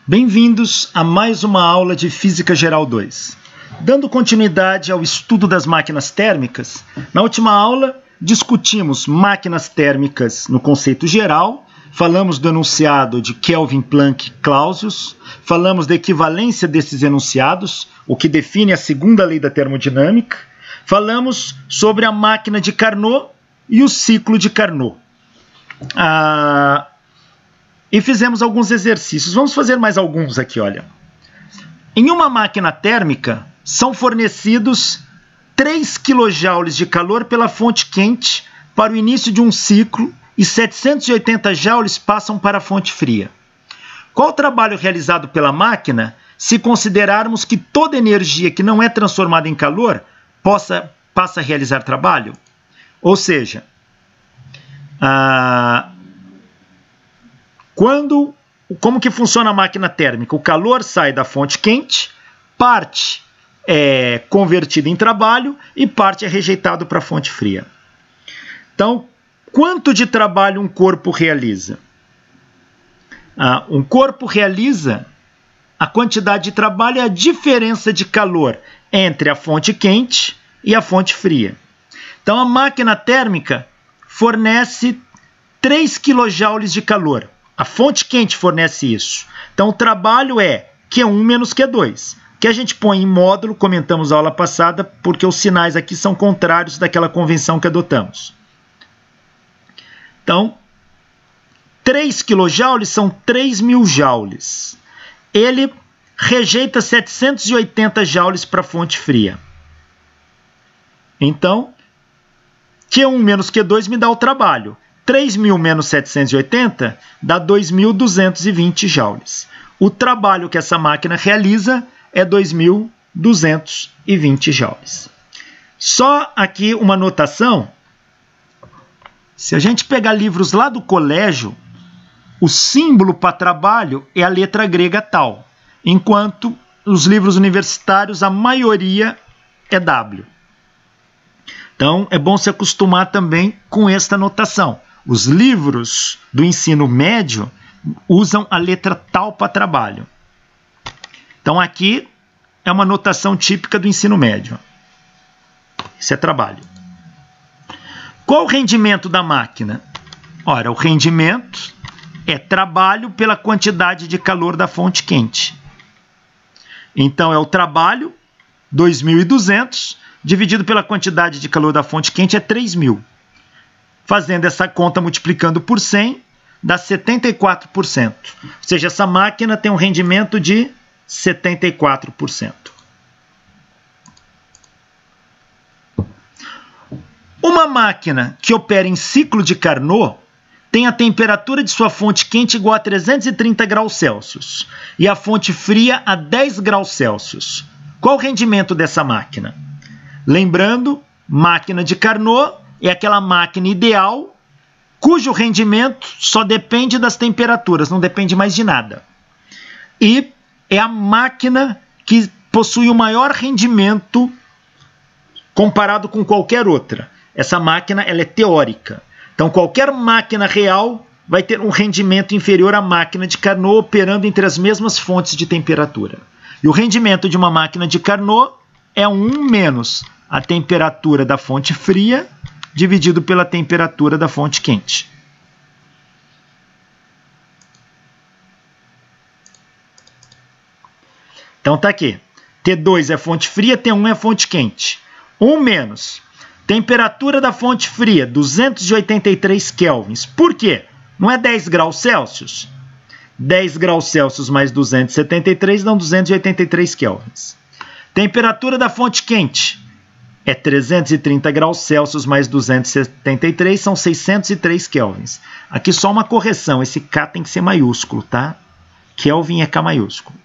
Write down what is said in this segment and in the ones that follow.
Bem-vindos a mais uma aula de Física Geral 2. Dando continuidade ao estudo das máquinas térmicas, na última aula discutimos máquinas térmicas no conceito geral, falamos do enunciado de Kelvin, Planck e Clausius, falamos da equivalência desses enunciados, o que define a segunda lei da termodinâmica, falamos sobre a máquina de Carnot e o ciclo de Carnot. E fizemos alguns exercícios. Vamos fazer mais alguns aqui, olha. Em uma máquina térmica, são fornecidos 3 kJ de calor pela fonte quente para o início de um ciclo e 780 joules passam para a fonte fria. Qual o trabalho realizado pela máquina se considerarmos que toda energia que não é transformada em calor passa a realizar trabalho? Ou seja, como que funciona a máquina térmica? O calor sai da fonte quente, parte é convertida em trabalho e parte é rejeitado para a fonte fria. Então, quanto de trabalho um corpo realiza? Um corpo realiza a quantidade de trabalho é a diferença de calor entre a fonte quente e a fonte fria. Então, a máquina térmica fornece 3 kJ de calor. A fonte quente fornece isso. Então, o trabalho é Q1 menos Q2, que a gente põe em módulo, comentamos na aula passada, porque os sinais aqui são contrários daquela convenção que adotamos. Então, 3 kJ são 3.000 joules. Ele rejeita 780 joules para a fonte fria. Então, Q1 menos Q2 me dá o trabalho. 3.000 menos 780 dá 2.220 joules. O trabalho que essa máquina realiza é 2.220 joules. Só aqui uma anotação. Se a gente pegar livros lá do colégio, o símbolo para trabalho é a letra grega tal, enquanto os livros universitários, a maioria é W. Então, é bom se acostumar também com esta notação. Os livros do ensino médio usam a letra tal para trabalho. Então, aqui é uma notação típica do ensino médio. Isso é trabalho. Qual o rendimento da máquina? Ora, o rendimento é trabalho pela quantidade de calor da fonte quente. Então, é o trabalho, 2.200, dividido pela quantidade de calor da fonte quente, é 3.000. Fazendo essa conta multiplicando por 100, dá 74%. Ou seja, essa máquina tem um rendimento de 74%. Uma máquina que opera em ciclo de Carnot tem a temperatura de sua fonte quente igual a 330 graus Celsius e a fonte fria a 10 graus Celsius. Qual o rendimento dessa máquina? Lembrando, máquina de Carnot é aquela máquina ideal cujo rendimento só depende das temperaturas, não depende mais de nada. E é a máquina que possui o maior rendimento comparado com qualquer outra. Essa máquina ela é teórica. Então, qualquer máquina real vai ter um rendimento inferior à máquina de Carnot operando entre as mesmas fontes de temperatura. E o rendimento de uma máquina de Carnot é 1 menos a temperatura da fonte fria dividido pela temperatura da fonte quente. Então tá aqui. T2 é fonte fria, T1 é fonte quente. 1 menos temperatura da fonte fria, 283 kelvins. Por quê? Não é 10 graus Celsius? 10 graus Celsius mais 273 dão 283 kelvins. Temperatura da fonte quente é 330 graus Celsius mais 273, são 603 kelvins. Aqui só uma correção, esse K tem que ser maiúsculo, tá? Kelvin é K maiúsculo.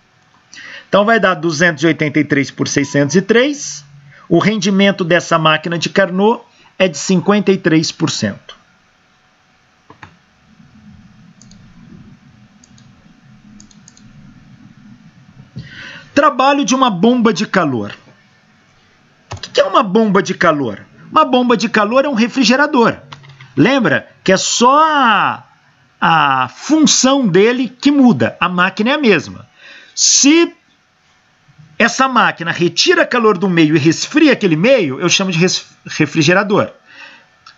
Então vai dar 283 por 603. O rendimento dessa máquina de Carnot é de 53%. Trabalho de uma bomba de calor. O que é uma bomba de calor? Uma bomba de calor é um refrigerador. Lembra que é só a função dele que muda. A máquina é a mesma. Se essa máquina retira calor do meio e resfria aquele meio, eu chamo de refrigerador.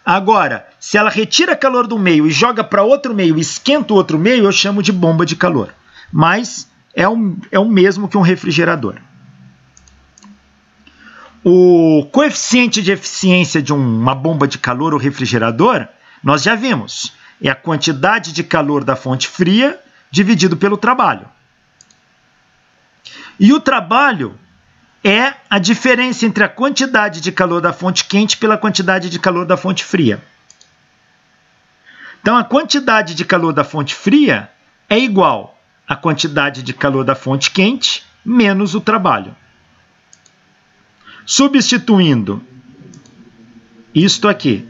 Agora, se ela retira calor do meio e joga para outro meio e esquenta o outro meio, eu chamo de bomba de calor. Mas é o mesmo que um refrigerador. O coeficiente de eficiência de uma bomba de calor ou refrigerador, nós já vimos. É a quantidade de calor da fonte fria dividido pelo trabalho. E o trabalho é a diferença entre a quantidade de calor da fonte quente pela quantidade de calor da fonte fria. Então, a quantidade de calor da fonte fria é igual à quantidade de calor da fonte quente menos o trabalho. Substituindo isto aqui,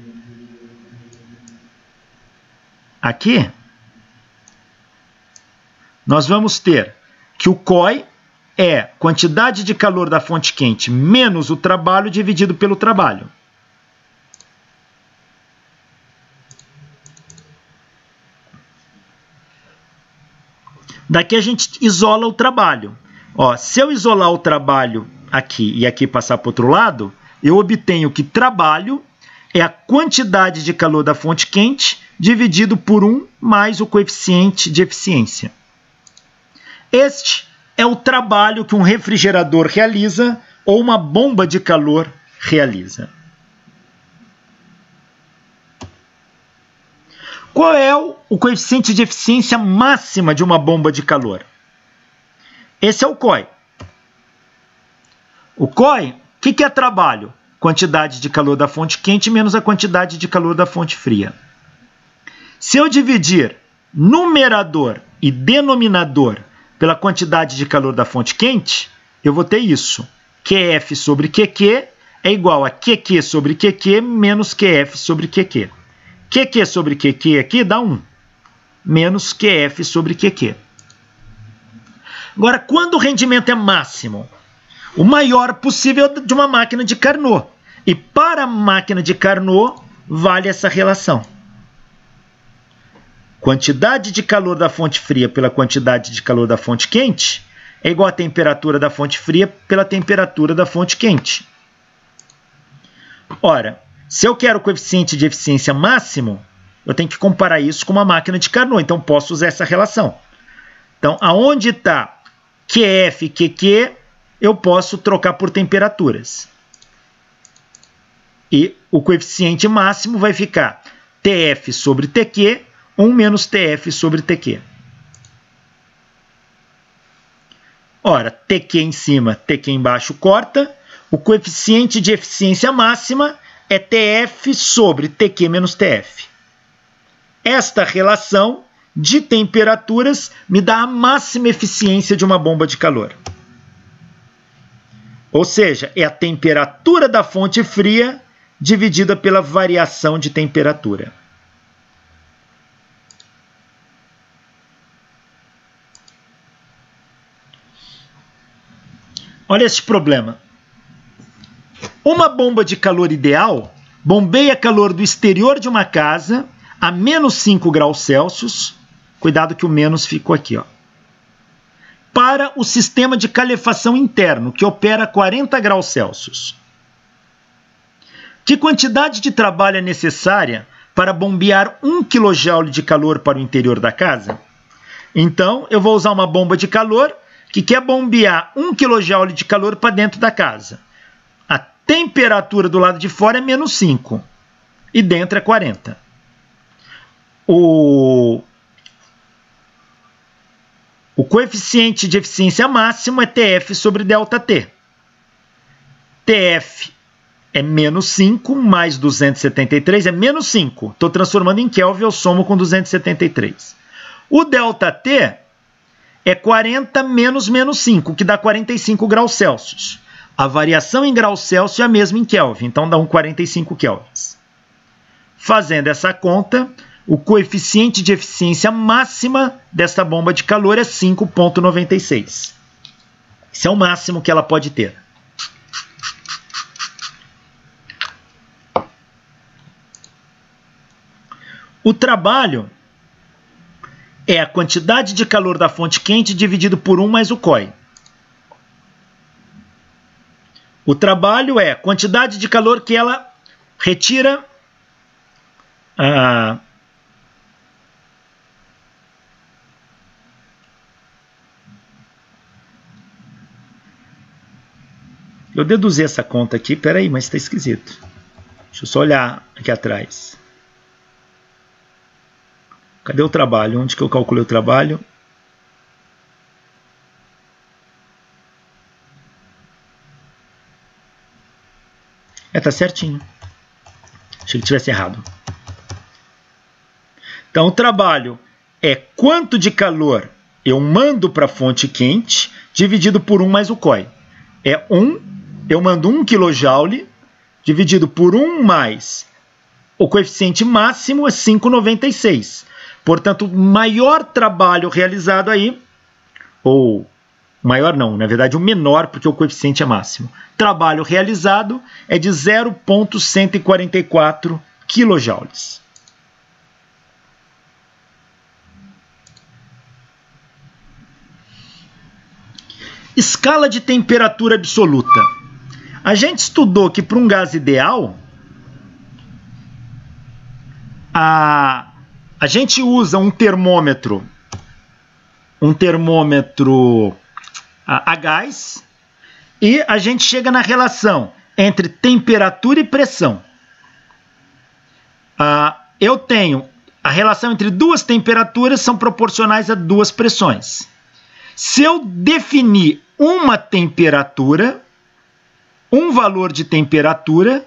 nós vamos ter que o COI é quantidade de calor da fonte quente menos o trabalho dividido pelo trabalho. Daqui a gente isola o trabalho. Ó, se eu isolar o trabalho aqui e aqui passar para o outro lado, eu obtenho que trabalho é a quantidade de calor da fonte quente dividido por 1 mais o coeficiente de eficiência. Este é o trabalho que um refrigerador realiza ou uma bomba de calor realiza. Qual é o coeficiente de eficiência máxima de uma bomba de calor? Esse é o COI. O COI, o que é trabalho? Quantidade de calor da fonte quente menos a quantidade de calor da fonte fria. Se eu dividir numerador e denominador pela quantidade de calor da fonte quente, eu vou ter isso. QF sobre QQ é igual a QQ sobre QQ menos QF sobre QQ. QQ sobre QQ aqui dá 1, menos QF sobre QQ. Agora, quando o rendimento é máximo? O maior possível de uma máquina de Carnot. E para a máquina de Carnot, vale essa relação. Quantidade de calor da fonte fria pela quantidade de calor da fonte quente é igual a temperatura da fonte fria pela temperatura da fonte quente. Ora, se eu quero o coeficiente de eficiência máximo, eu tenho que comparar isso com uma máquina de Carnot. Então, posso usar essa relação. Então, aonde está QF e QQ, eu posso trocar por temperaturas. E o coeficiente máximo vai ficar TF sobre TQ, 1 menos TF sobre TQ. Ora, TQ em cima, TQ embaixo corta. O coeficiente de eficiência máxima é TF sobre TQ menos TF. Esta relação de temperaturas me dá a máxima eficiência de uma bomba de calor. Ou seja, é a temperatura da fonte fria dividida pela variação de temperatura. Olha esse problema. Uma bomba de calor ideal bombeia calor do exterior de uma casa a menos 5 graus Celsius. Cuidado que o menos ficou aqui, ó. Para o sistema de calefação interno, que opera a 40 graus Celsius. Que quantidade de trabalho é necessária para bombear 1 kJ de calor para o interior da casa? Então, eu vou usar uma bomba de calor que quer bombear 1 kJ de calor para dentro da casa. A temperatura do lado de fora é menos 5 e dentro é 40. O coeficiente de eficiência máximo é TF sobre ΔT. TF é menos 5 mais 273 é menos 5. Estou transformando em Kelvin, eu somo com 273. O ΔT é 40 menos 5, que dá 45 graus Celsius. A variação em graus Celsius é a mesma em Kelvin, então dá 45 kelvins. Fazendo essa conta, o coeficiente de eficiência máxima desta bomba de calor é 5,96. Esse é o máximo que ela pode ter. O trabalho é a quantidade de calor da fonte quente dividido por 1 mais o COI. O trabalho é a quantidade de calor que ela retira Eu deduzi essa conta aqui, peraí, mas está esquisito. Deixa eu só olhar aqui atrás. Cadê o trabalho? Onde que eu calculei o trabalho? Tá certinho. Achei que tivesse errado. Então, o trabalho é quanto de calor eu mando para a fonte quente dividido por 1 mais o COI. Eu mando 1 kJ dividido por 1 mais o coeficiente máximo é 5,96. Portanto, o maior trabalho realizado aí, ou maior não, na verdade o menor, porque o coeficiente é máximo. Trabalho realizado é de 0,144 kJ. Escala de temperatura absoluta. A gente estudou que para um gás ideal, a gente usa um termômetro a gás, e a gente chega na relação entre temperatura e pressão. Eu tenho a relação entre duas temperaturas são proporcionais a duas pressões. Se eu definir uma temperatura, um valor de temperatura,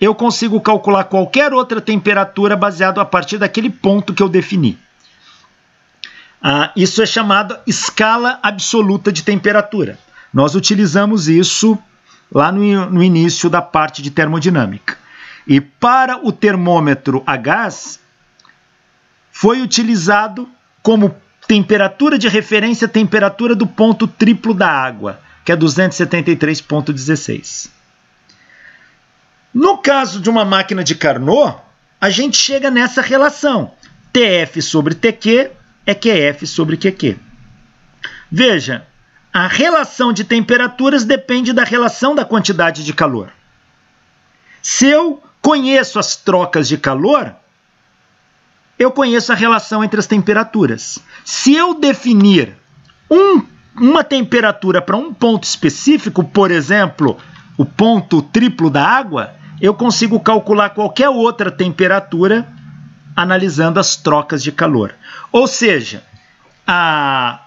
eu consigo calcular qualquer outra temperatura baseado a partir daquele ponto que eu defini. Isso é chamado escala absoluta de temperatura. Nós utilizamos isso lá no início da parte de termodinâmica. E para o termômetro a gás, foi utilizado como temperatura de referência a temperatura do ponto triplo da água, que é 273,16. No caso de uma máquina de Carnot, a gente chega nessa relação. TF sobre TQ é QF sobre QQ. Veja, a relação de temperaturas depende da relação da quantidade de calor. Se eu conheço as trocas de calor, eu conheço a relação entre as temperaturas. Se eu definir uma temperatura para um ponto específico, por exemplo, o ponto triplo da água, eu consigo calcular qualquer outra temperatura analisando as trocas de calor. Ou seja, a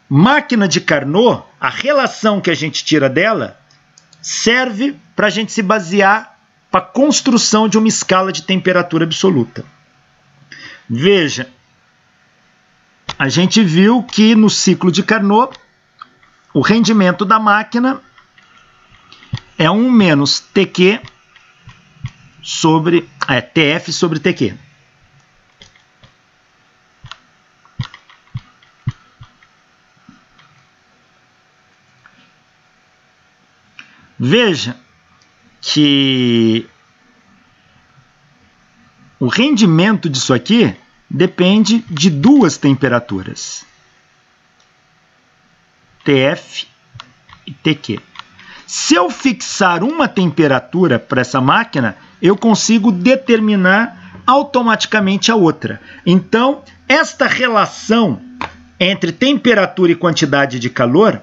máquina de Carnot, a relação que a gente tira dela, serve para a gente se basear para a construção de uma escala de temperatura absoluta. Veja, a gente viu que no ciclo de Carnot, o rendimento da máquina é 1 menos TQ sobre TF sobre TQ. Veja que o rendimento disso aqui depende de duas temperaturas, TF e TQ. Se eu fixar uma temperatura para essa máquina, eu consigo determinar automaticamente a outra. Então, esta relação entre temperatura e quantidade de calor,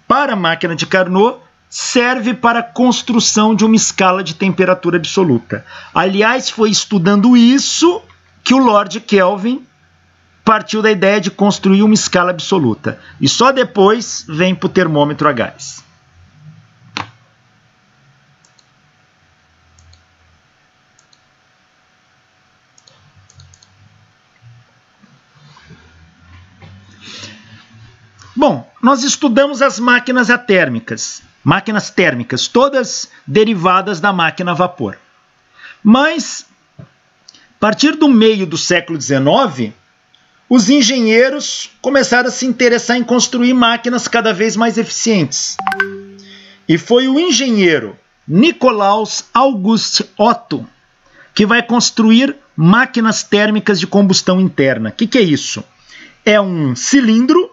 para a máquina de Carnot, serve para a construção de uma escala de temperatura absoluta. Aliás, foi estudando isso que o Lord Kelvin partiu da ideia de construir uma escala absoluta. E só depois vem para o termômetro a gás. Bom, nós estudamos as máquinas atérmicas, máquinas térmicas, todas derivadas da máquina a vapor. Mas, a partir do meio do século XIX, os engenheiros começaram a se interessar em construir máquinas cada vez mais eficientes. E foi o engenheiro Nikolaus August Otto que vai construir máquinas térmicas de combustão interna. O que é isso? é um cilindro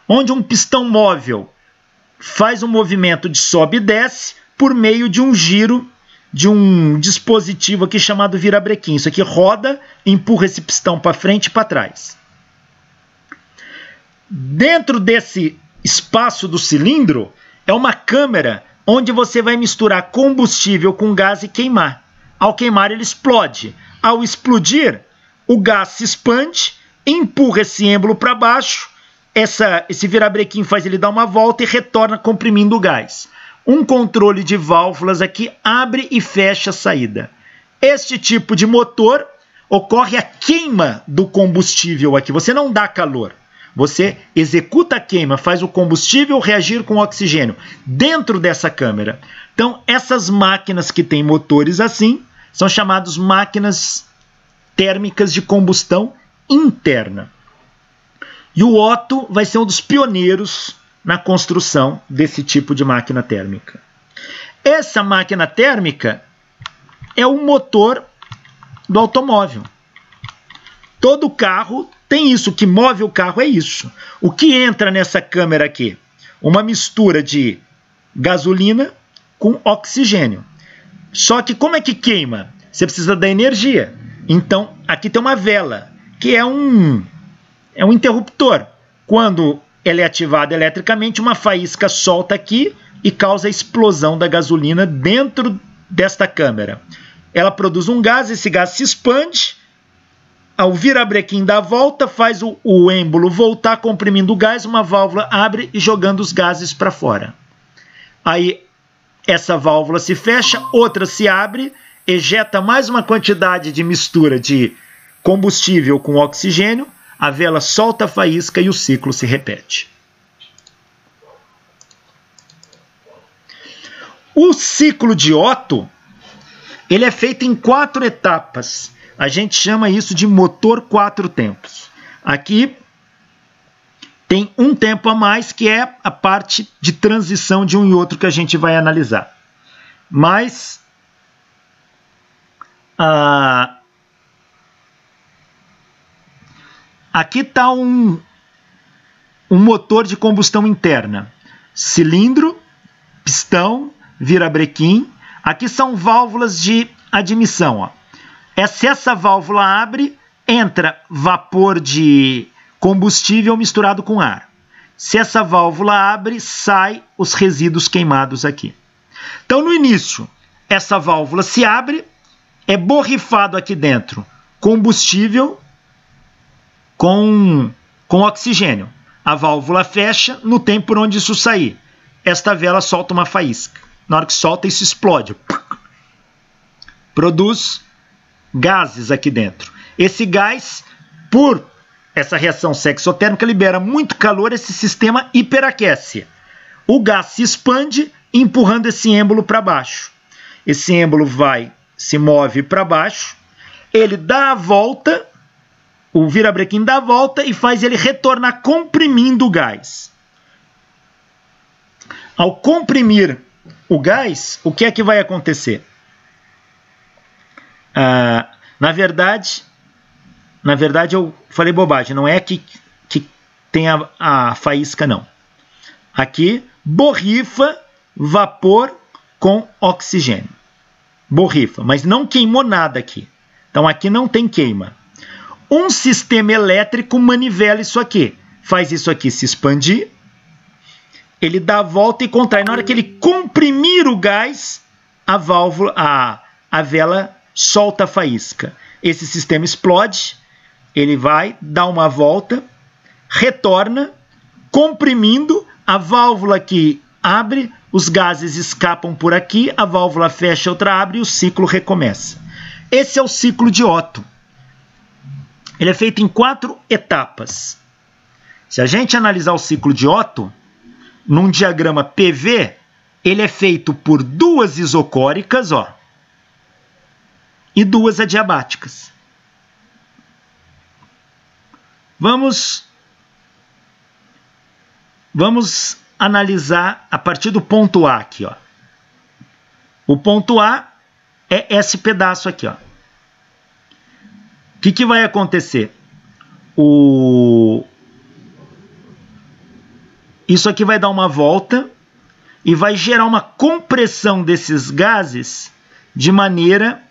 onde um pistão móvel faz um movimento de sobe e desce por meio de um giro de um dispositivo aqui chamado virabrequim. Isso aqui roda e empurra esse pistão para frente e para trás. Dentro desse espaço do cilindro é uma câmara onde você vai misturar combustível com gás e queimar. Ao queimar ele explode. Ao explodir, o gás se expande, empurra esse êmbolo para baixo, esse virabrequim faz ele dar uma volta e retorna comprimindo o gás. Um controle de válvulas aqui abre e fecha a saída. Este tipo de motor ocorre a queima do combustível aqui. Você não dá calor. Você executa a queima, faz o combustível reagir com oxigênio dentro dessa câmara. Então, essas máquinas que têm motores assim são chamadas máquinas térmicas de combustão interna. E o Otto vai ser um dos pioneiros na construção desse tipo de máquina térmica. Essa máquina térmica é o motor do automóvel. Todo carro tem isso, o que move o carro é isso. O que entra nessa câmara aqui? Uma mistura de gasolina com oxigênio. Só que como é que queima? Você precisa da energia. Então, aqui tem uma vela, que é um interruptor. Quando ela é ativada eletricamente, uma faísca solta aqui e causa a explosão da gasolina dentro desta câmara. Ela produz um gás, esse gás se expande, ao virabrequim dá a volta, faz o êmbolo voltar comprimindo o gás, uma válvula abre e jogando os gases para fora. Aí essa válvula se fecha, outra se abre, ejeta mais uma quantidade de mistura de combustível com oxigênio, a vela solta a faísca e o ciclo se repete. O ciclo de Otto, ele é feito em 4 etapas. A gente chama isso de motor 4 tempos. Aqui tem um tempo a mais, que é a parte de transição de um e outro que a gente vai analisar. Mas aqui está um motor de combustão interna. Cilindro, pistão, virabrequim. Aqui são válvulas de admissão. Ó. Se essa válvula abre, entra vapor de combustível misturado com ar. Se essa válvula abre, sai os resíduos queimados aqui. Então, no início, essa válvula se abre, é borrifado aqui dentro combustível com oxigênio. A válvula fecha, não tem por onde isso sair. Esta vela solta uma faísca. Na hora que solta, isso explode. Produz gases aqui dentro. Esse gás, por essa reação exotérmica, libera muito calor, esse sistema hiperaquece. O gás se expande, empurrando esse êmbolo para baixo. Esse êmbolo se move para baixo, ele dá a volta, o virabrequim dá a volta e faz ele retornar comprimindo o gás. Ao comprimir o gás, o que é que vai acontecer? Na verdade eu falei bobagem, não é que tem a faísca, não. Aqui, borrifa vapor com oxigênio. Borrifa, mas não queimou nada aqui. Então aqui não tem queima. Um sistema elétrico manivela isso aqui. Faz isso aqui se expandir, ele dá a volta e contrai. Na hora que ele comprimir o gás, a vela solta a faísca. Esse sistema explode, ele vai dar uma volta, retorna, comprimindo, a válvula que abre, os gases escapam por aqui, a válvula fecha, outra abre e o ciclo recomeça. Esse é o ciclo de Otto. Ele é feito em 4 etapas. Se a gente analisar o ciclo de Otto, num diagrama PV, ele é feito por 2 isocóricas, ó, e 2 adiabáticas. Vamos analisar a partir do ponto A aqui, ó. O ponto A é esse pedaço aqui, ó. O que vai acontecer? Isso aqui vai dar uma volta e vai gerar uma compressão desses gases de maneira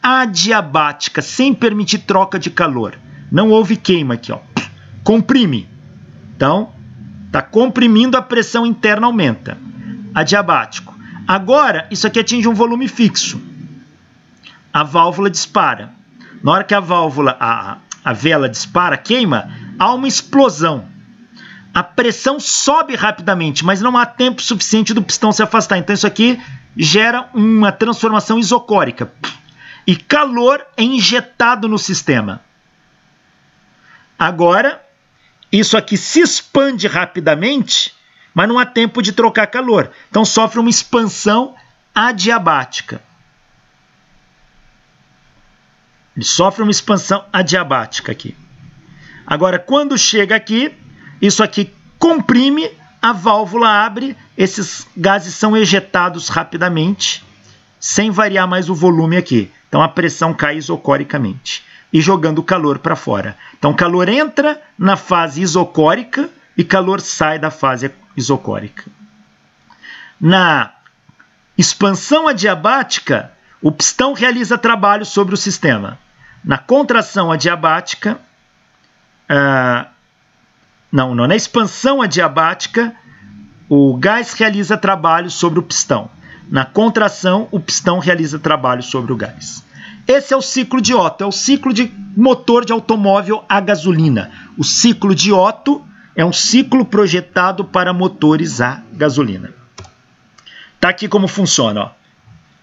adiabática, sem permitir troca de calor. Não houve queima aqui, ó. Comprime. Então, está comprimindo, a pressão interna aumenta. Adiabático. Agora, isso aqui atinge um volume fixo. A válvula dispara. Na hora que a válvula, a vela dispara, queima, há uma explosão. A pressão sobe rapidamente, mas não há tempo suficiente do pistão se afastar. Então isso aqui gera uma transformação isocórica. E calor é injetado no sistema. Agora, isso aqui se expande rapidamente, mas não há tempo de trocar calor. Então sofre uma expansão adiabática. Ele sofre uma expansão adiabática aqui. Agora, quando chega aqui, isso aqui comprime, a válvula abre, esses gases são ejetados rapidamente, sem variar mais o volume aqui. Então a pressão cai isocoricamente e jogando calor para fora. Então calor entra na fase isocórica e calor sai da fase isocórica. Na expansão adiabática, o pistão realiza trabalho sobre o sistema. Na contração adiabática, na expansão adiabática, o gás realiza trabalho sobre o pistão. Na contração, o pistão realiza trabalho sobre o gás. Esse é o ciclo de Otto, é o ciclo de motor de automóvel a gasolina. O ciclo de Otto é um ciclo projetado para motores a gasolina. Tá aqui como funciona, ó.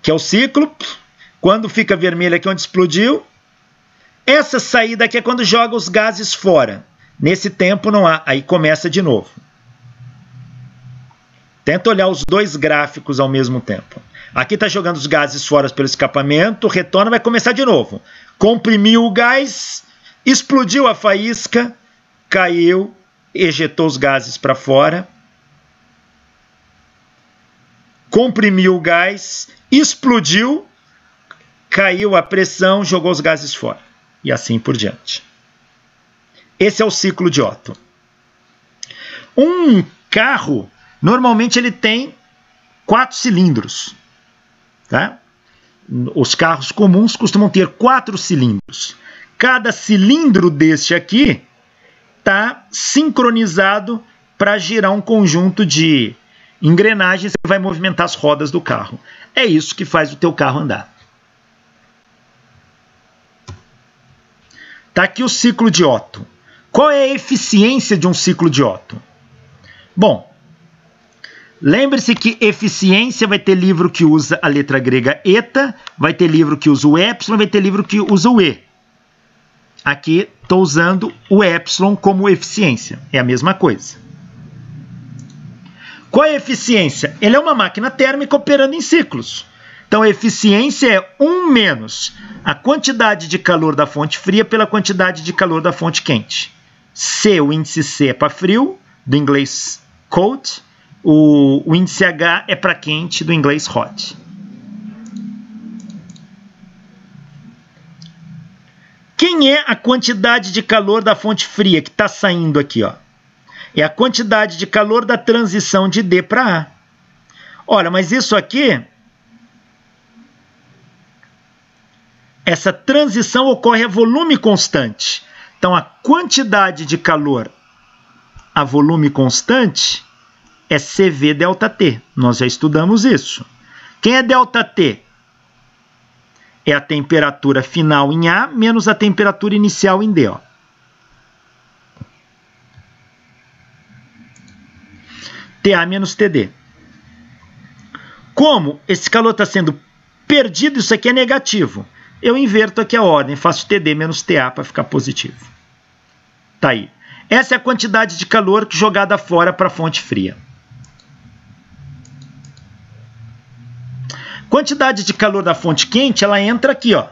Que é o ciclo, quando fica vermelho aqui onde explodiu. Essa saída aqui é quando joga os gases fora. Nesse tempo não há, aí começa de novo. Tenta olhar os dois gráficos ao mesmo tempo. Aqui está jogando os gases fora pelo escapamento, retorna, vai começar de novo. Comprimiu o gás, explodiu a faísca, caiu, ejetou os gases para fora. Comprimiu o gás, explodiu, caiu a pressão, jogou os gases fora. E assim por diante. Esse é o ciclo de Otto. Um carro, normalmente ele tem 4 cilindros. Tá? Os carros comuns costumam ter 4 cilindros. Cada cilindro deste aqui está sincronizado para girar um conjunto de engrenagens que vai movimentar as rodas do carro. É isso que faz o teu carro andar. Está aqui o ciclo de Otto. Qual é a eficiência de um ciclo de Otto? Bom, lembre-se que eficiência vai ter livro que usa a letra grega eta, vai ter livro que usa o epsilon, vai ter livro que usa o e. Aqui estou usando o epsilon como eficiência, é a mesma coisa. Qual é a eficiência? Ele é uma máquina térmica operando em ciclos. Então a eficiência é 1 menos a quantidade de calor da fonte fria pela quantidade de calor da fonte quente. C, o índice C é para frio, do inglês cold. O índice H é para quente, do inglês hot. Quem é a quantidade de calor da fonte fria que está saindo aqui? Ó? É a quantidade de calor da transição de D para A. Olha, mas isso aqui, essa transição ocorre a volume constante. Então, a quantidade de calor a volume constante é CV ΔT. Nós já estudamos isso. Quem é ΔT? É a temperatura final em A menos a temperatura inicial em D. Ó. TA menos TD. Como esse calor está sendo perdido, isso aqui é negativo. Eu inverto aqui a ordem, faço TD menos TA para ficar positivo. Tá aí. Essa é a quantidade de calor jogada fora para a fonte fria. Quantidade de calor da fonte quente, ela entra aqui, ó,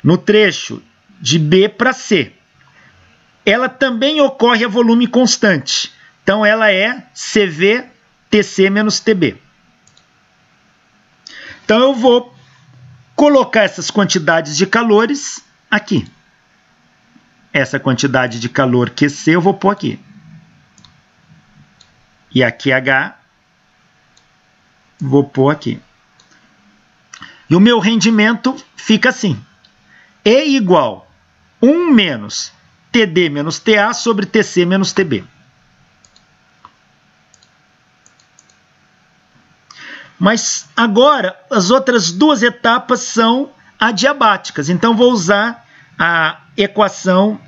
no trecho de B para C. Ela também ocorre a volume constante. Então, ela é CV TC menos TB. Então, eu vou colocar essas quantidades de calores aqui. essa quantidade de calor QC eu vou pôr aqui. E a QH vou pôr aqui. E o meu rendimento fica assim. E igual 1 menos TD menos TA sobre TC menos TB. Mas agora as outras duas etapas são adiabáticas. Então vou usar a equação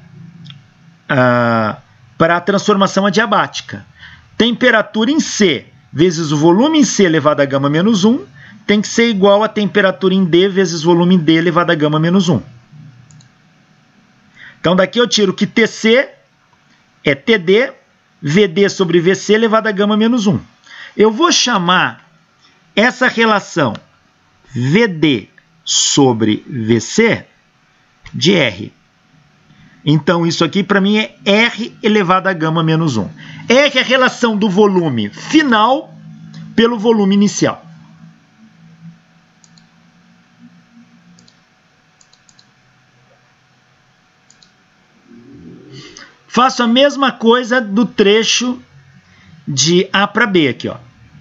para a transformação adiabática. Temperatura em C vezes o volume em C elevado a gama menos 1 tem que ser igual a temperatura em D vezes volume em D elevado a gama menos 1. Então daqui eu tiro que TC é TD, VD sobre VC elevado a gama menos 1. Eu vou chamar essa relação VD sobre VC de R. Então isso aqui para mim é R elevado a gama menos 1. R é a relação do volume final pelo volume inicial. Faço a mesma coisa do trecho de A para B aqui, ó.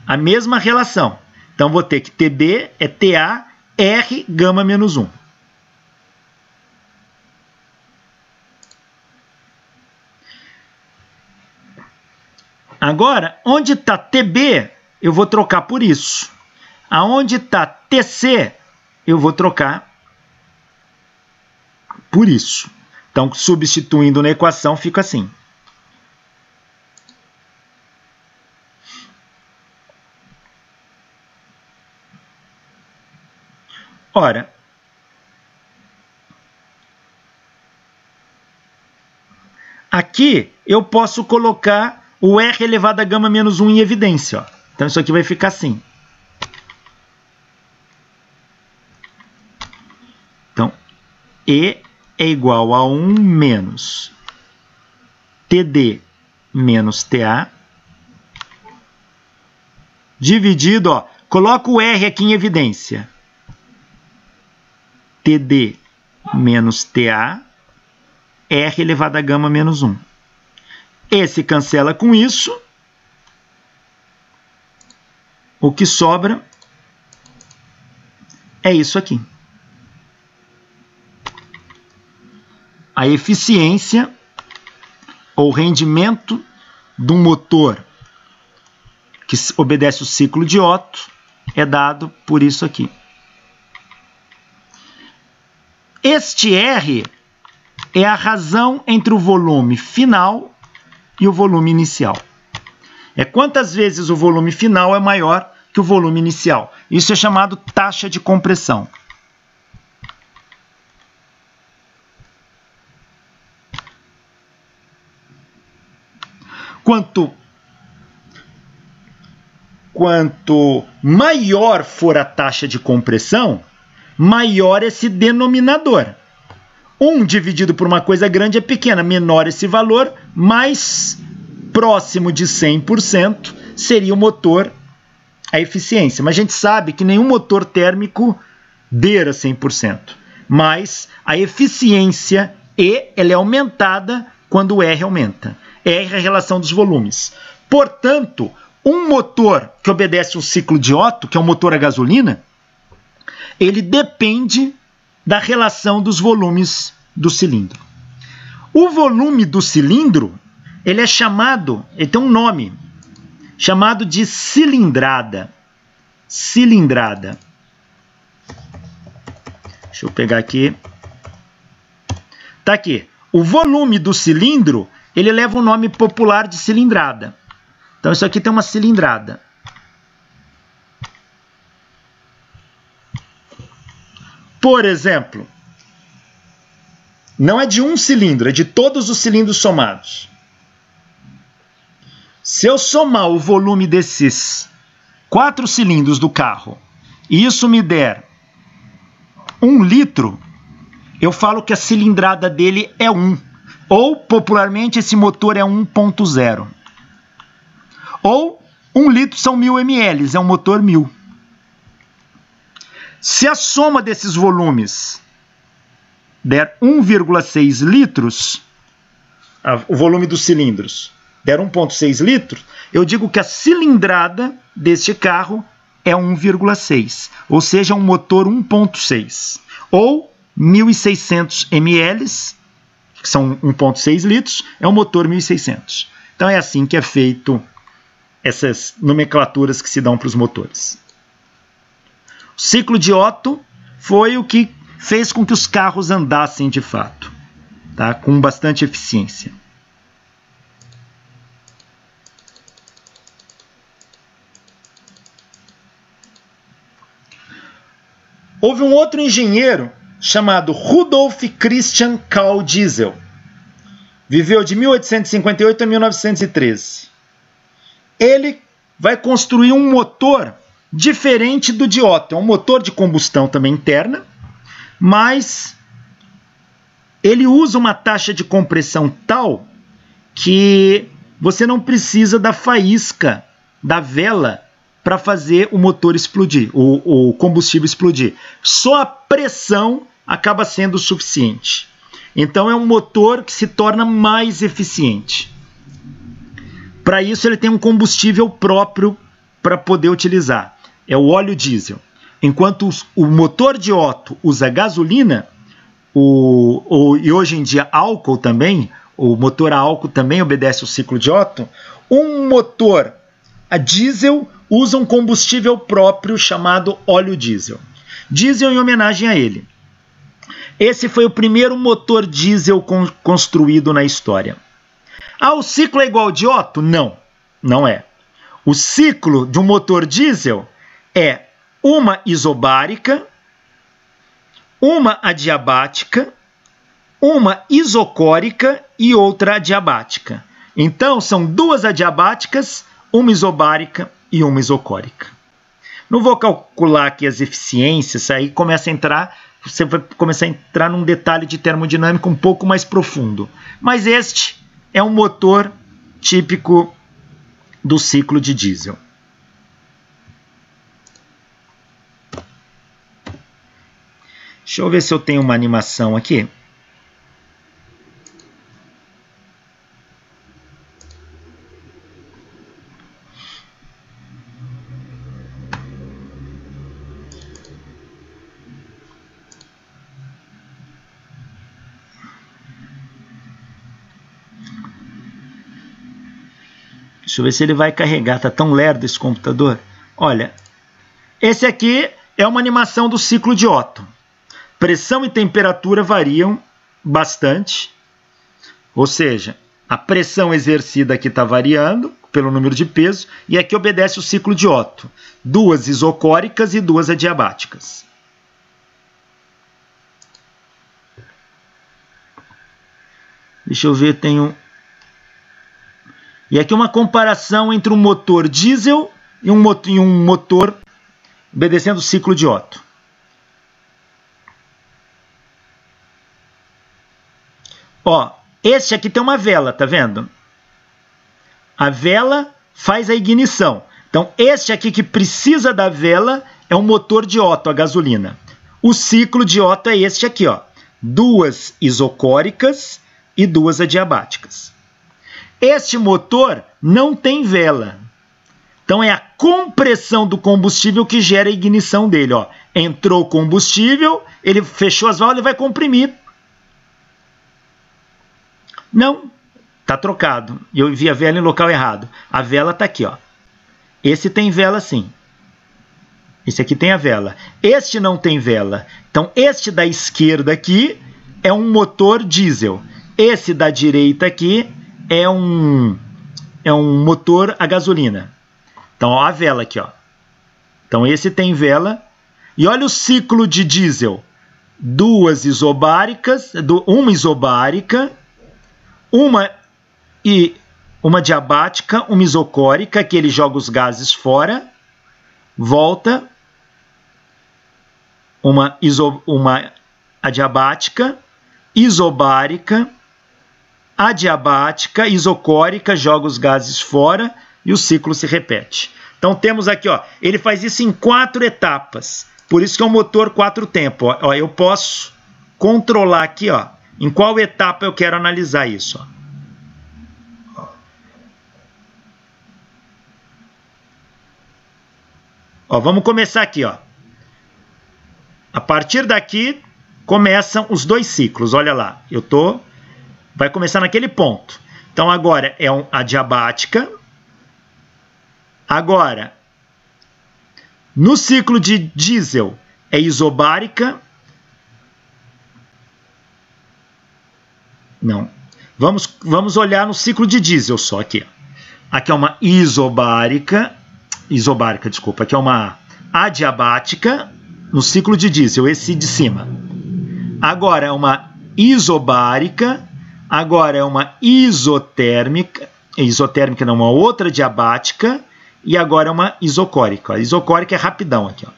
A mesma relação. Então vou ter que TB é TA R gama menos 1. Agora, onde está TB, eu vou trocar por isso. Aonde está TC, eu vou trocar por isso. Então, substituindo na equação, fica assim. Ora, aqui eu posso colocar o R elevado a gama menos 1 em evidência. Ó. Então, isso aqui vai ficar assim. Então, E é igual a 1 menos TD menos TA, dividido, ó, coloco o R aqui em evidência. TD menos TA, R elevado a gama menos 1. Esse cancela com isso. O que sobra é isso aqui. A eficiência ou rendimento de um motor que obedece o ciclo de Otto é dado por isso aqui. Este R é a razão entre o volume final e o volume inicial. É quantas vezes o volume final é maior que o volume inicial. Isso é chamado taxa de compressão. Quanto maior for a taxa de compressão, maior esse denominador. 1 dividido por uma coisa grande é pequena. Menor esse valor, mais próximo de 100% seria o motor, a eficiência. Mas a gente sabe que nenhum motor térmico beira 100%. Mas a eficiência ela é aumentada quando o R aumenta. R é a relação dos volumes. Portanto, um motor que obedece o ciclo de Otto, que é um motor a gasolina, ele depende da relação dos volumes do cilindro. O volume do cilindro, ele tem um nome, chamado de cilindrada. Cilindrada. Deixa eu pegar aqui. Tá aqui. O volume do cilindro, ele leva o nome popular de cilindrada. Então, isso aqui tem uma cilindrada. Por exemplo, não é de um cilindro, é de todos os cilindros somados. Se eu somar o volume desses 4 cilindros do carro e isso me der 1 litro, eu falo que a cilindrada dele é 1. Ou, popularmente, esse motor é 1.0. Ou 1 litro são 1000 ml, é um motor 1000. Se a soma desses volumes der 1,6 litros, o volume dos cilindros der 1,6 litros, eu digo que a cilindrada deste carro é 1,6, ou seja, um motor 1,6, ou 1.600 ml, que são 1,6 litros, é um motor 1.600. Então é assim que é feito essas nomenclaturas que se dão para os motores. O ciclo de Otto foi o que fez com que os carros andassem de fato, tá? Com bastante eficiência. Houve um outro engenheiro chamado Rudolf Christian Karl Diesel. Viveu de 1858 a 1913. Ele vai construir um motor diferente do de Otto. É um motor de combustão também interna, mas ele usa uma taxa de compressão tal que você não precisa da faísca da vela para fazer o motor explodir, o combustível explodir. Só a pressão acaba sendo o suficiente. Então é um motor que se torna mais eficiente. Para isso ele tem um combustível próprio para poder utilizar. É o óleo diesel. Enquanto o motor de Otto usa gasolina, e hoje em dia álcool também, o motor a álcool também obedece o ciclo de Otto, um motor a diesel usa um combustível próprio chamado óleo diesel. Diesel em homenagem a ele. Esse foi o primeiro motor diesel construído na história. Ah, o ciclo é igual ao de Otto? Não, não é. O ciclo de um motor diesel é uma isobárica, uma adiabática, uma isocórica e outra adiabática. Então, são duas adiabáticas, uma isobárica e uma isocórica. Não vou calcular aqui as eficiências, aí você vai começar a entrar num detalhe de termodinâmica um pouco mais profundo. Mas este é um motor típico do ciclo de diesel. Deixa eu ver se eu tenho uma animação aqui. Deixa eu ver se ele vai carregar. Tá tão lerdo esse computador. Olha, esse aqui é uma animação do ciclo de Otto. Pressão e temperatura variam bastante. Ou seja, a pressão exercida aqui está variando pelo número de peso. E aqui obedece o ciclo de Otto. Duas isocóricas e duas adiabáticas. Deixa eu ver, tenho... E aqui uma comparação entre um motor diesel e um motor obedecendo o ciclo de Otto. Ó, este aqui tem uma vela, tá vendo? A vela faz a ignição. Então, este aqui que precisa da vela é um motor de Otto, a gasolina. O ciclo de Otto é este aqui, ó. Duas isocóricas e duas adiabáticas. Este motor não tem vela. Então, é a compressão do combustível que gera a ignição dele. Ó. Entrou combustível, ele fechou as válvulas e vai comprimir. Não, está trocado. Eu vi a vela em local errado. A vela está aqui. Ó. Esse tem vela sim. Esse aqui tem a vela. Este não tem vela. Então, este da esquerda aqui é um motor diesel. Esse da direita aqui é um motor a gasolina. Então, ó, a vela aqui, ó. Então, esse tem vela. E olha o ciclo de diesel. Duas isobáricas, uma isobárica, uma diabática, uma isocórica, que ele joga os gases fora, volta, uma adiabática, isobárica, adiabática, isocórica, joga os gases fora e o ciclo se repete. Então temos aqui, ó, ele faz isso em 4 etapas. Por isso que é um motor 4 tempos. Ó, eu posso controlar aqui, ó, em qual etapa eu quero analisar isso. Ó. Ó, vamos começar aqui, ó. A partir daqui começam os dois ciclos. Olha lá, vai começar naquele ponto. Então agora é adiabática. Agora, no ciclo de diesel é isobárica. Não. Vamos olhar no ciclo de diesel só aqui. Aqui é uma isobárica, desculpa. Aqui é uma adiabática no ciclo de diesel, esse de cima. Agora é uma isobárica, agora é uma isotérmica não, uma outra diabática, e agora é uma isocórica. A isocórica é rapidão aqui, ó.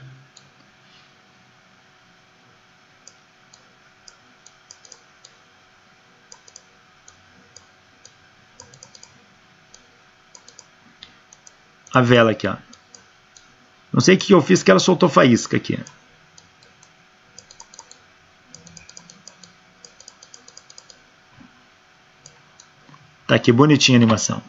A vela aqui, ó. Não sei o que eu fiz que ela soltou faísca aqui. Tá aqui, bonitinha a animação.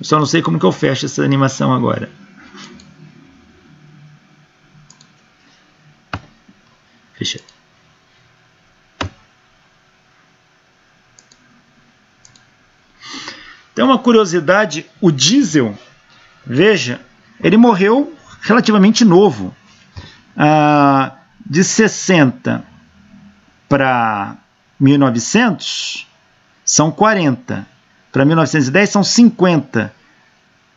Eu só não sei como que eu fecho essa animação agora. Fechei. Então, uma curiosidade, o diesel, veja, ele morreu relativamente novo. De 60 para 1900 são 40. Para 1910 são 50.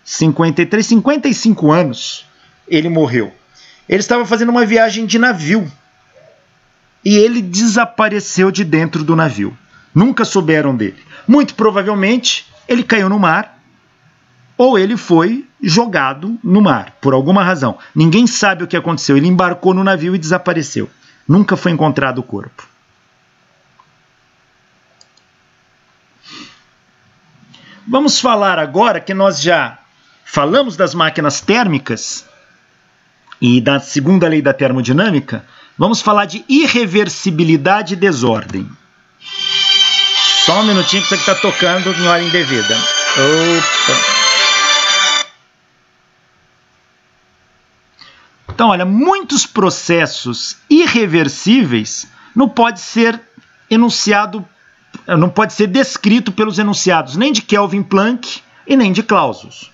53, 55 anos ele morreu. Ele estava fazendo uma viagem de navio. E ele desapareceu de dentro do navio. Nunca souberam dele. Muito provavelmente, ele caiu no mar ou ele foi jogado no mar, por alguma razão. Ninguém sabe o que aconteceu. Ele embarcou no navio e desapareceu. Nunca foi encontrado o corpo. Vamos falar agora que nós já falamos das máquinas térmicas e da segunda lei da termodinâmica. Vamos falar de irreversibilidade e desordem. Só um minutinho que isso aqui está tocando em hora indevida. Opa. Então, olha, muitos processos irreversíveis não pode ser enunciado, não pode ser descrito pelos enunciados nem de Kelvin, Planck e nem de Clausius.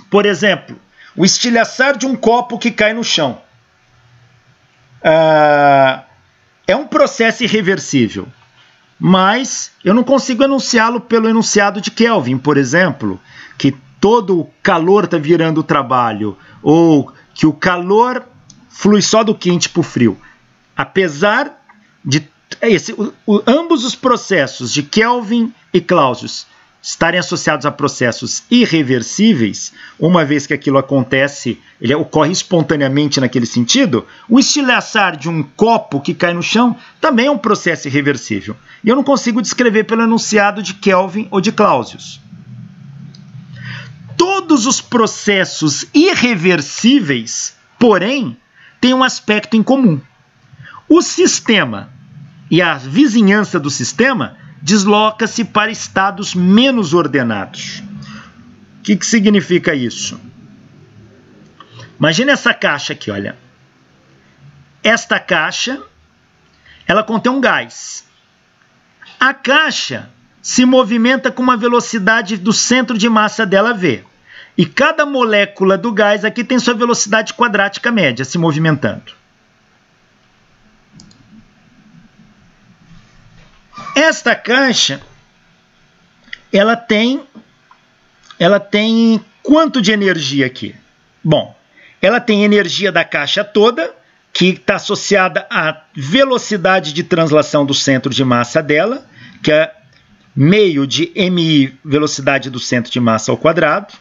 Por exemplo, o estilhaçar de um copo que cai no chão. É um processo irreversível, mas eu não consigo enunciá-lo pelo enunciado de Kelvin, por exemplo, que todo o calor está virando trabalho, ou que o calor flui só do quente para o frio. Apesar de ambos os processos de Kelvin e Clausius estarem associados a processos irreversíveis, uma vez que aquilo acontece, ele ocorre espontaneamente naquele sentido, o estilhaçar de um copo que cai no chão também é um processo irreversível. E eu não consigo descrever pelo enunciado de Kelvin ou de Clausius. Todos os processos irreversíveis, porém, têm um aspecto em comum. O sistema e a vizinhança do sistema desloca-se para estados menos ordenados. O que significa isso? Imagina essa caixa aqui, olha. Esta caixa, ela contém um gás. A caixa se movimenta com uma velocidade do centro de massa dela v. E cada molécula do gás aqui tem sua velocidade quadrática média se movimentando. Esta caixa, ela tem quanto de energia aqui? Bom, ela tem energia da caixa toda, que está associada à velocidade de translação do centro de massa dela, que é meio de mi, velocidade do centro de massa ao quadrado,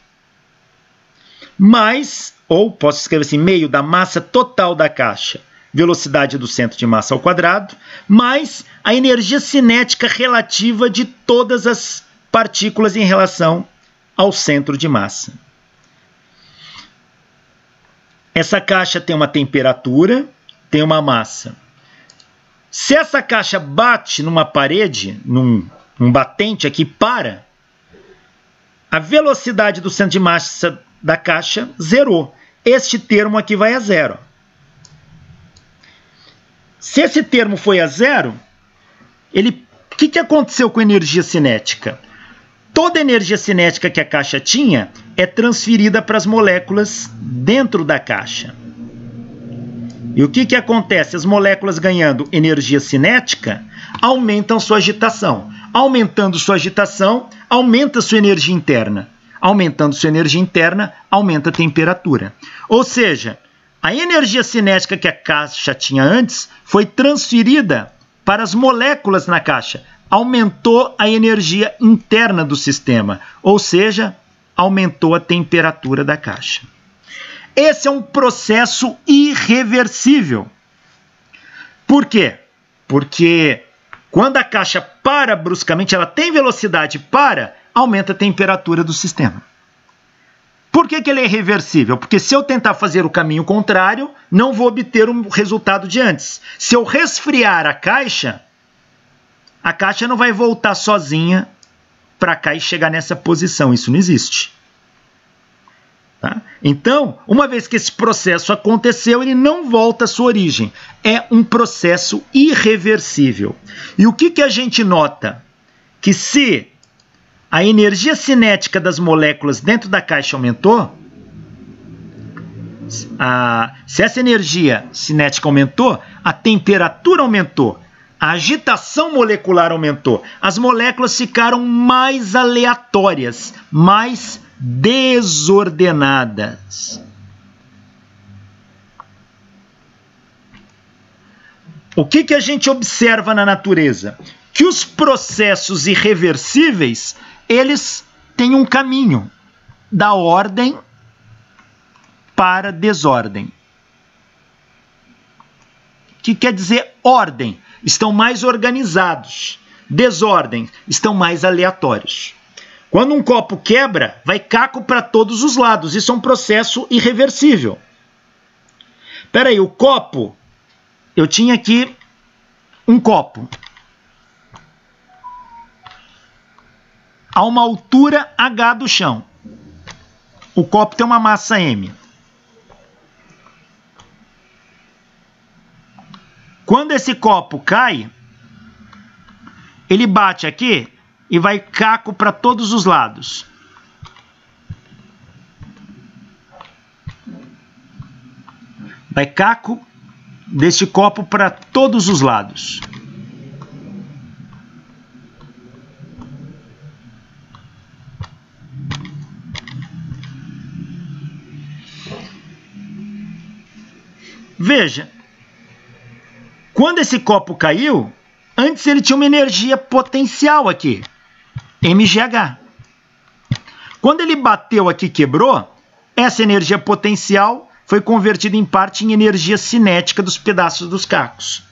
mais, ou posso escrever assim, meio da massa total da caixa, velocidade do centro de massa ao quadrado, mais a energia cinética relativa de todas as partículas em relação ao centro de massa. Essa caixa tem uma temperatura, tem uma massa. Se essa caixa bate numa parede, num batente aqui, para, a velocidade do centro de massa da caixa zerou. Este termo aqui vai a zero. Se esse termo foi a zero, o que aconteceu com a energia cinética? Toda a energia cinética que a caixa tinha é transferida para as moléculas dentro da caixa. E o que acontece? As moléculas ganhando energia cinética aumentam sua agitação. Aumentando sua agitação, aumenta sua energia interna. Aumentando sua energia interna, aumenta a temperatura. Ou seja, a energia cinética que a caixa tinha antes foi transferida para as moléculas na caixa. Aumentou a energia interna do sistema, ou seja, aumentou a temperatura da caixa. Esse é um processo irreversível. Por quê? Porque quando a caixa para bruscamente, ela tem velocidade, aumenta a temperatura do sistema. Por que ele é irreversível? Porque se eu tentar fazer o caminho contrário, não vou obter o resultado de antes. Se eu resfriar a caixa não vai voltar sozinha para cá e chegar nessa posição. Isso não existe. Tá? Então, uma vez que esse processo aconteceu, ele não volta à sua origem. É um processo irreversível. E o que a gente nota? Que se a energia cinética das moléculas dentro da caixa aumentou, se essa energia cinética aumentou, a temperatura aumentou, a agitação molecular aumentou, as moléculas ficaram mais aleatórias, mais desordenadas. O que a gente observa na natureza? Que os processos irreversíveis, eles têm um caminho da ordem para desordem. O que quer dizer ordem? Estão mais organizados. Desordem, estão mais aleatórios. Quando um copo quebra, vai caco para todos os lados. Isso é um processo irreversível. Espera aí, o copo, eu tinha aqui um copo a uma altura H do chão. O copo tem uma massa M. Quando esse copo cai, ele bate aqui e vai caco para todos os lados. Vai caco deste copo para todos os lados. Veja, quando esse copo caiu, antes ele tinha uma energia potencial aqui, mgh. Quando ele bateu aqui e quebrou, essa energia potencial foi convertida em parte em energia cinética dos pedaços dos cacos.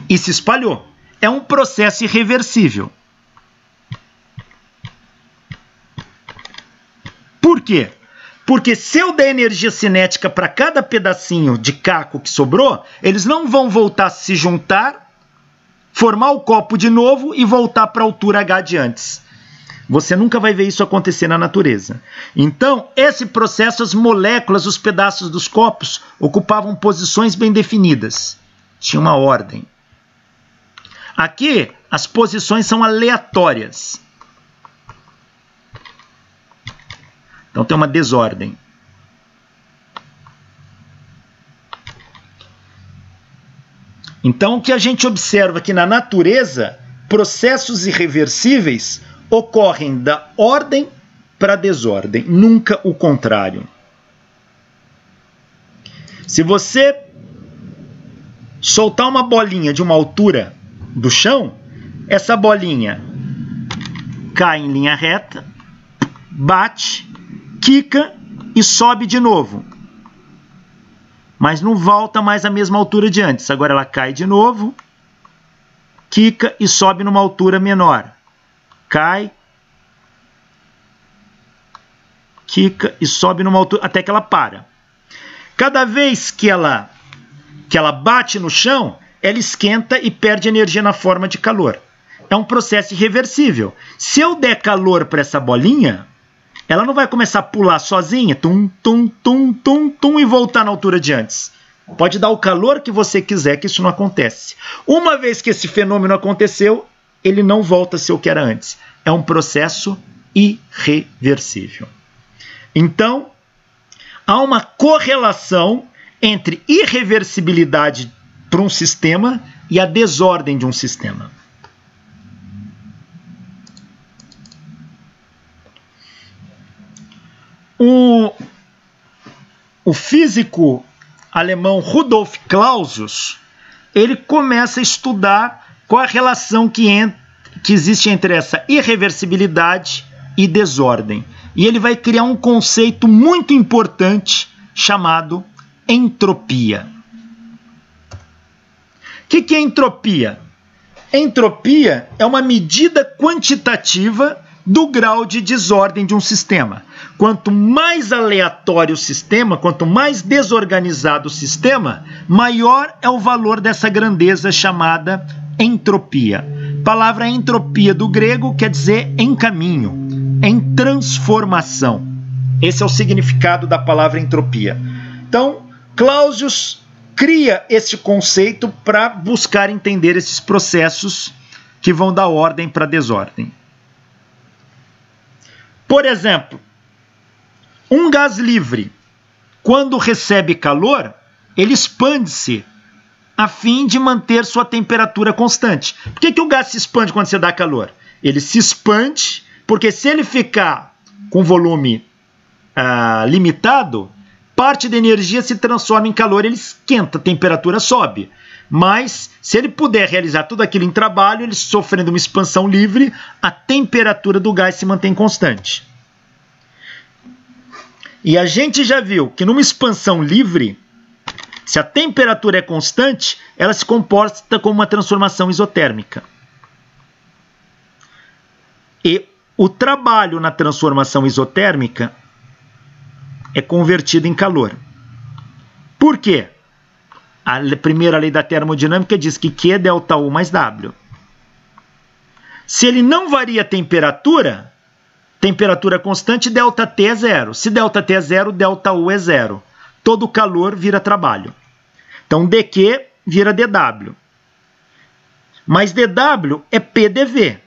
E se espalhou. É um processo irreversível. Por quê? Porque se eu der energia cinética para cada pedacinho de caco que sobrou, eles não vão voltar a se juntar, formar o copo de novo e voltar para a altura H de antes. Você nunca vai ver isso acontecer na natureza. Então, esse processo, as moléculas, os pedaços dos copos, ocupavam posições bem definidas. Tinha uma ordem. Aqui, as posições são aleatórias. Então tem uma desordem. Então o que a gente observa aqui na natureza, processos irreversíveis ocorrem da ordem para a desordem, nunca o contrário. Se você soltar uma bolinha de uma altura do chão, essa bolinha cai em linha reta, bate, quica e sobe de novo. Mas não volta mais à mesma altura de antes. Agora ela cai de novo, quica e sobe numa altura menor. Cai, quica e sobe numa altura até que ela para. Cada vez que ela bate no chão, ela esquenta e perde energia na forma de calor. É um processo irreversível. Se eu der calor para essa bolinha, ela não vai começar a pular sozinha, tum, tum, tum, tum, tum, e voltar na altura de antes. Pode dar o calor que você quiser, que isso não acontece. Uma vez que esse fenômeno aconteceu, ele não volta a ser o que era antes. É um processo irreversível. Então, há uma correlação entre irreversibilidade para um sistema e a desordem de um sistema. O físico alemão Rudolf Clausius, ele começa a estudar qual a relação que existe entre essa irreversibilidade e desordem. E ele vai criar um conceito muito importante chamado entropia. O que é entropia? Entropia é uma medida quantitativa do grau de desordem de um sistema. Quanto mais aleatório o sistema, quanto mais desorganizado o sistema, maior é o valor dessa grandeza chamada entropia. A palavra entropia do grego quer dizer em caminho, em transformação. Esse é o significado da palavra entropia. Então, Clausius cria esse conceito para buscar entender esses processos que vão dar ordem para a desordem. Por exemplo, um gás livre, quando recebe calor, ele expande-se a fim de manter sua temperatura constante. Por que o gás se expande quando você dá calor? Ele se expande porque se ele ficar com volume limitado, parte da energia se transforma em calor, ele esquenta, a temperatura sobe. Mas, se ele puder realizar tudo aquilo em trabalho, ele sofrendo uma expansão livre, a temperatura do gás se mantém constante. E a gente já viu que numa expansão livre, se a temperatura é constante, ela se comporta como uma transformação isotérmica. E o trabalho na transformação isotérmica é convertido em calor. Por quê? A primeira lei da termodinâmica diz que Q é ΔU mais W. Se ele não varia a temperatura constante, ΔT é zero. Se ΔT é zero, ΔU é zero. Todo calor vira trabalho. Então, dQ vira dW. Mas dW é PdV.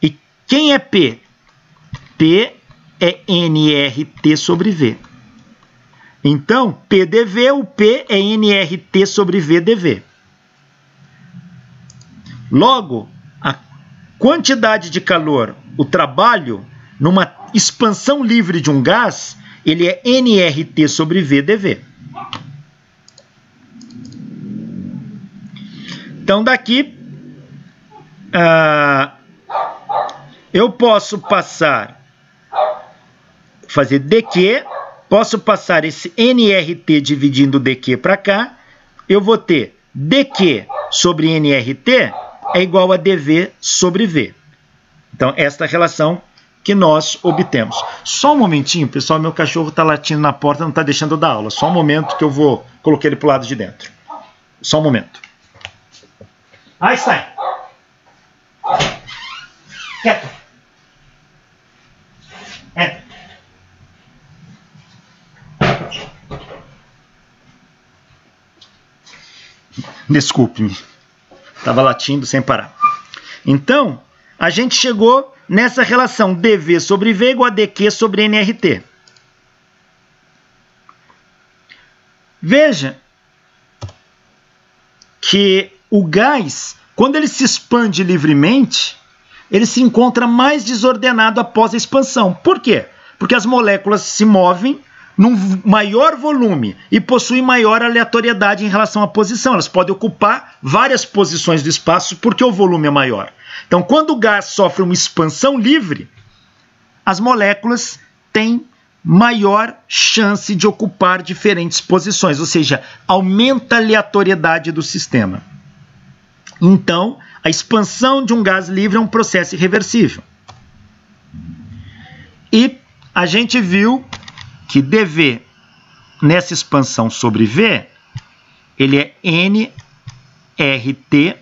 E quem é P? P é nRT sobre V. Então, PdV, o P é nRT sobre VdV. Logo, a quantidade de calor, o trabalho, numa expansão livre de um gás, ele é nRT sobre VdV. Então, daqui, eu posso fazer dQ, posso passar esse nRT dividindo dQ para cá, eu vou ter dQ sobre nRT é igual a dV sobre V. Então, esta relação que nós obtemos. Só um momentinho, pessoal, meu cachorro está latindo na porta, não está deixando eu dar aula. Só um momento que eu vou colocar ele para o lado de dentro. Só um momento. Einstein! Quieto! É. Desculpe-me. Estava latindo sem parar. Então, a gente chegou nessa relação dV sobre V igual a dQ sobre nRT. Veja que o gás, quando ele se expande livremente, ele se encontra mais desordenado após a expansão. Por quê? Porque as moléculas se movem num maior volume e possuem maior aleatoriedade em relação à posição. Elas podem ocupar várias posições do espaço porque o volume é maior. Então, quando o gás sofre uma expansão livre, as moléculas têm maior chance de ocupar diferentes posições, ou seja, aumenta a aleatoriedade do sistema. Então, a expansão de um gás livre é um processo irreversível. E a gente viu que dV nessa expansão sobre V, ele é N RT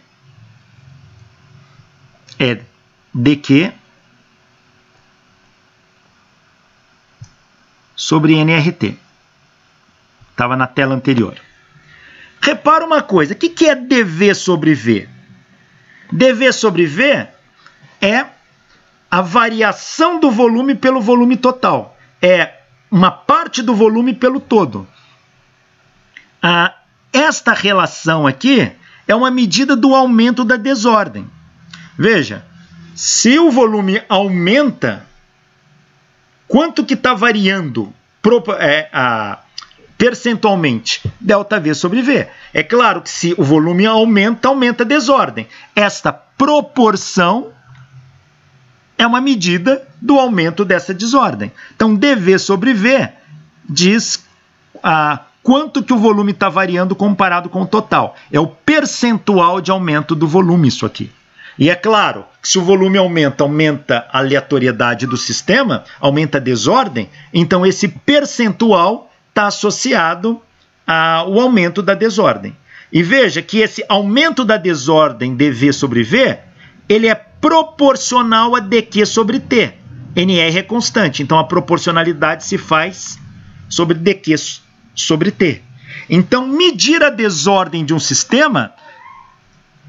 é dQ sobre nRT. Estava na tela anterior. Repara uma coisa, o que é dV sobre V? dV sobre V é a variação do volume pelo volume total. É uma parte do volume pelo todo. Esta relação aqui é uma medida do aumento da desordem. Veja, se o volume aumenta, quanto que está variando percentualmente? ΔV sobre V. É claro que se o volume aumenta, aumenta a desordem. Esta proporção é uma medida do aumento dessa desordem. Então, dV sobre V diz quanto que o volume está variando comparado com o total. É o percentual de aumento do volume, isso aqui. E é claro que se o volume aumenta, aumenta a aleatoriedade do sistema, aumenta a desordem, então esse percentual está associado ao aumento da desordem. E veja que esse aumento da desordem dV sobre V, ele é proporcional a dQ sobre T. NR é constante, então a proporcionalidade se faz sobre dQ sobre T. Então, medir a desordem de um sistema,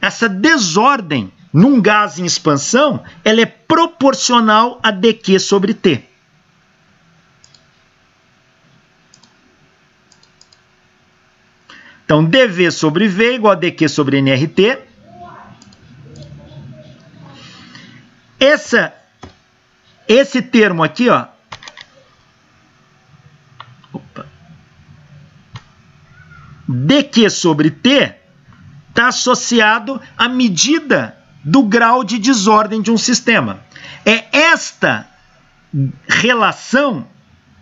essa desordem num gás em expansão, ela é proporcional a dQ sobre T. Então, dV sobre V igual a dQ sobre nRT. Esse termo aqui, ó, dQ sobre T, está associado à medida do grau de desordem de um sistema. É esta relação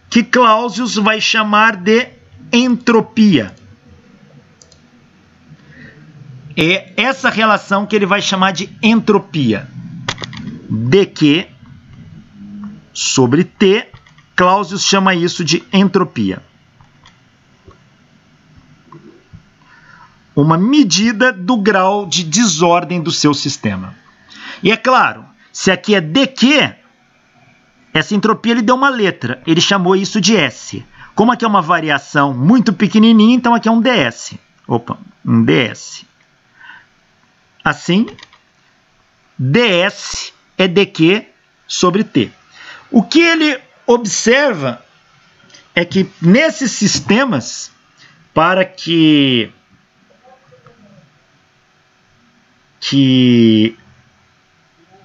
que Clausius vai chamar de entropia. É essa relação que ele vai chamar de entropia. dQ sobre T, Clausius chama isso de entropia. Uma medida do grau de desordem do seu sistema. E é claro, se aqui é dQ, essa entropia ele deu uma letra, ele chamou isso de S. Como aqui é uma variação muito pequenininha, então aqui é um ds. Opa, um ds. Assim, ds é dQ sobre T. O que ele observa é que nesses sistemas, para que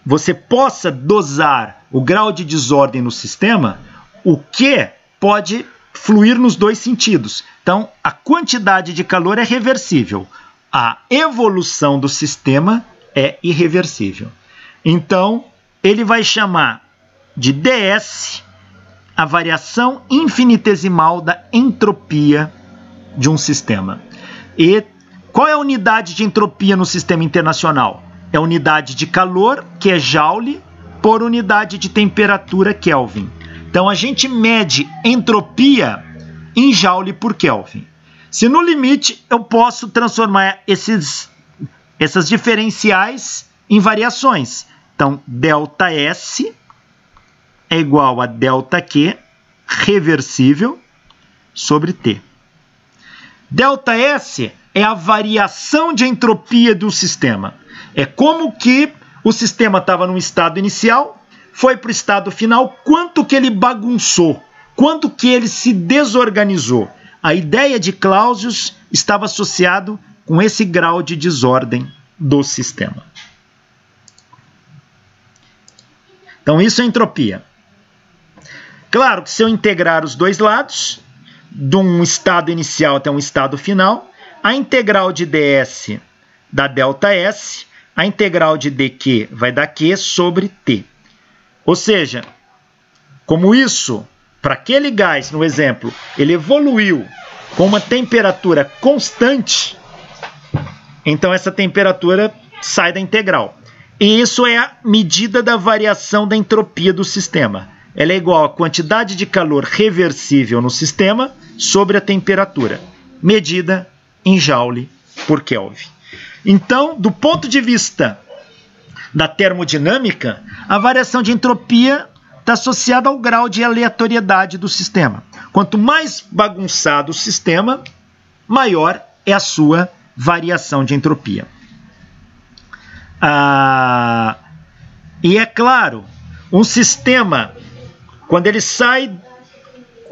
você possa dosar o grau de desordem no sistema, o Q pode fluir nos dois sentidos. Então, a quantidade de calor é reversível. A evolução do sistema é irreversível. Então, ele vai chamar de ds a variação infinitesimal da entropia de um sistema. E qual é a unidade de entropia no sistema internacional? É a unidade de calor, que é Joule, por unidade de temperatura, Kelvin. Então, a gente mede entropia em Joule por Kelvin. Se no limite eu posso transformar essas diferenciais em variações. Então, ΔS é igual a ΔQ reversível sobre T. ΔS é a variação de entropia do sistema. É como que o sistema estava num estado inicial, foi para o estado final, quanto que ele bagunçou, quanto que ele se desorganizou. A ideia de Clausius estava associado com esse grau de desordem do sistema. Então, isso é entropia. Claro que se eu integrar os dois lados, de um estado inicial até um estado final, a integral de ds dá ΔS, a integral de dQ vai dar Q sobre T. Ou seja, como isso, para aquele gás, no exemplo, ele evoluiu com uma temperatura constante, então essa temperatura sai da integral. E isso é a medida da variação da entropia do sistema. Ela é igual à quantidade de calor reversível no sistema sobre a temperatura, medida em Joule por Kelvin. Então, do ponto de vista da termodinâmica, a variação de entropia está associada ao grau de aleatoriedade do sistema. Quanto mais bagunçado o sistema, maior é a sua variação de entropia. E é claro, um sistema, quando ele sai,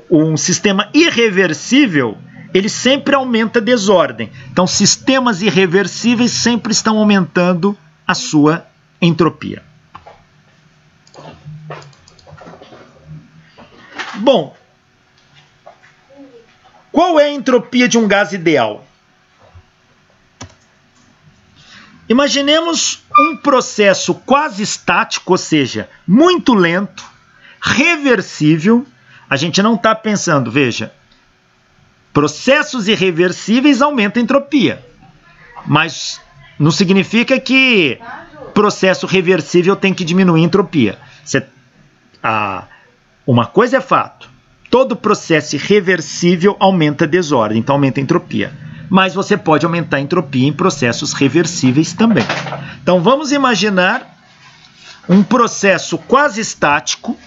um sistema irreversível, ele sempre aumenta a desordem. Então, sistemas irreversíveis sempre estão aumentando a sua entropia. Bom, qual é a entropia de um gás ideal? Imaginemos um processo quase estático, ou seja, muito lento, reversível. A gente não está pensando, veja, processos irreversíveis aumentam a entropia, mas não significa que processo reversível tem que diminuir a entropia. Uma coisa é fato, todo processo irreversível aumenta a desordem, então aumenta a entropia. Mas você pode aumentar a entropia em processos reversíveis também. Então vamos imaginar um processo quase estático,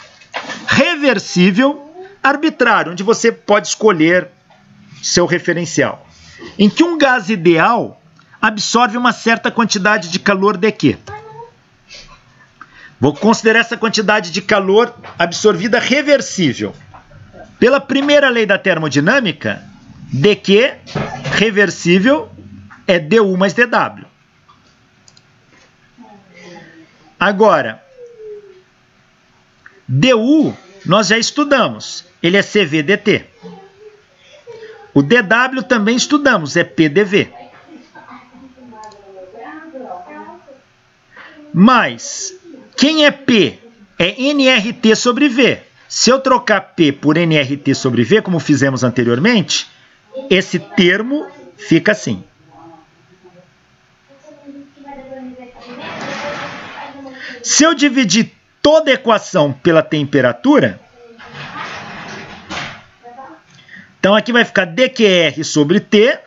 reversível, arbitrário, onde você pode escolher seu referencial, em que um gás ideal absorve uma certa quantidade de calor dQ. Vou considerar essa quantidade de calor absorvida reversível. Pela primeira lei da termodinâmica, dQ reversível é du mais dw. Agora, du nós já estudamos, ele é Cv dt. O dw também estudamos, é Pdv. Mas quem é P? É nRT sobre V. Se eu trocar P por nRT sobre V, como fizemos anteriormente, esse termo fica assim. Se eu dividir toda a equação pela temperatura, então aqui vai ficar dQr sobre T,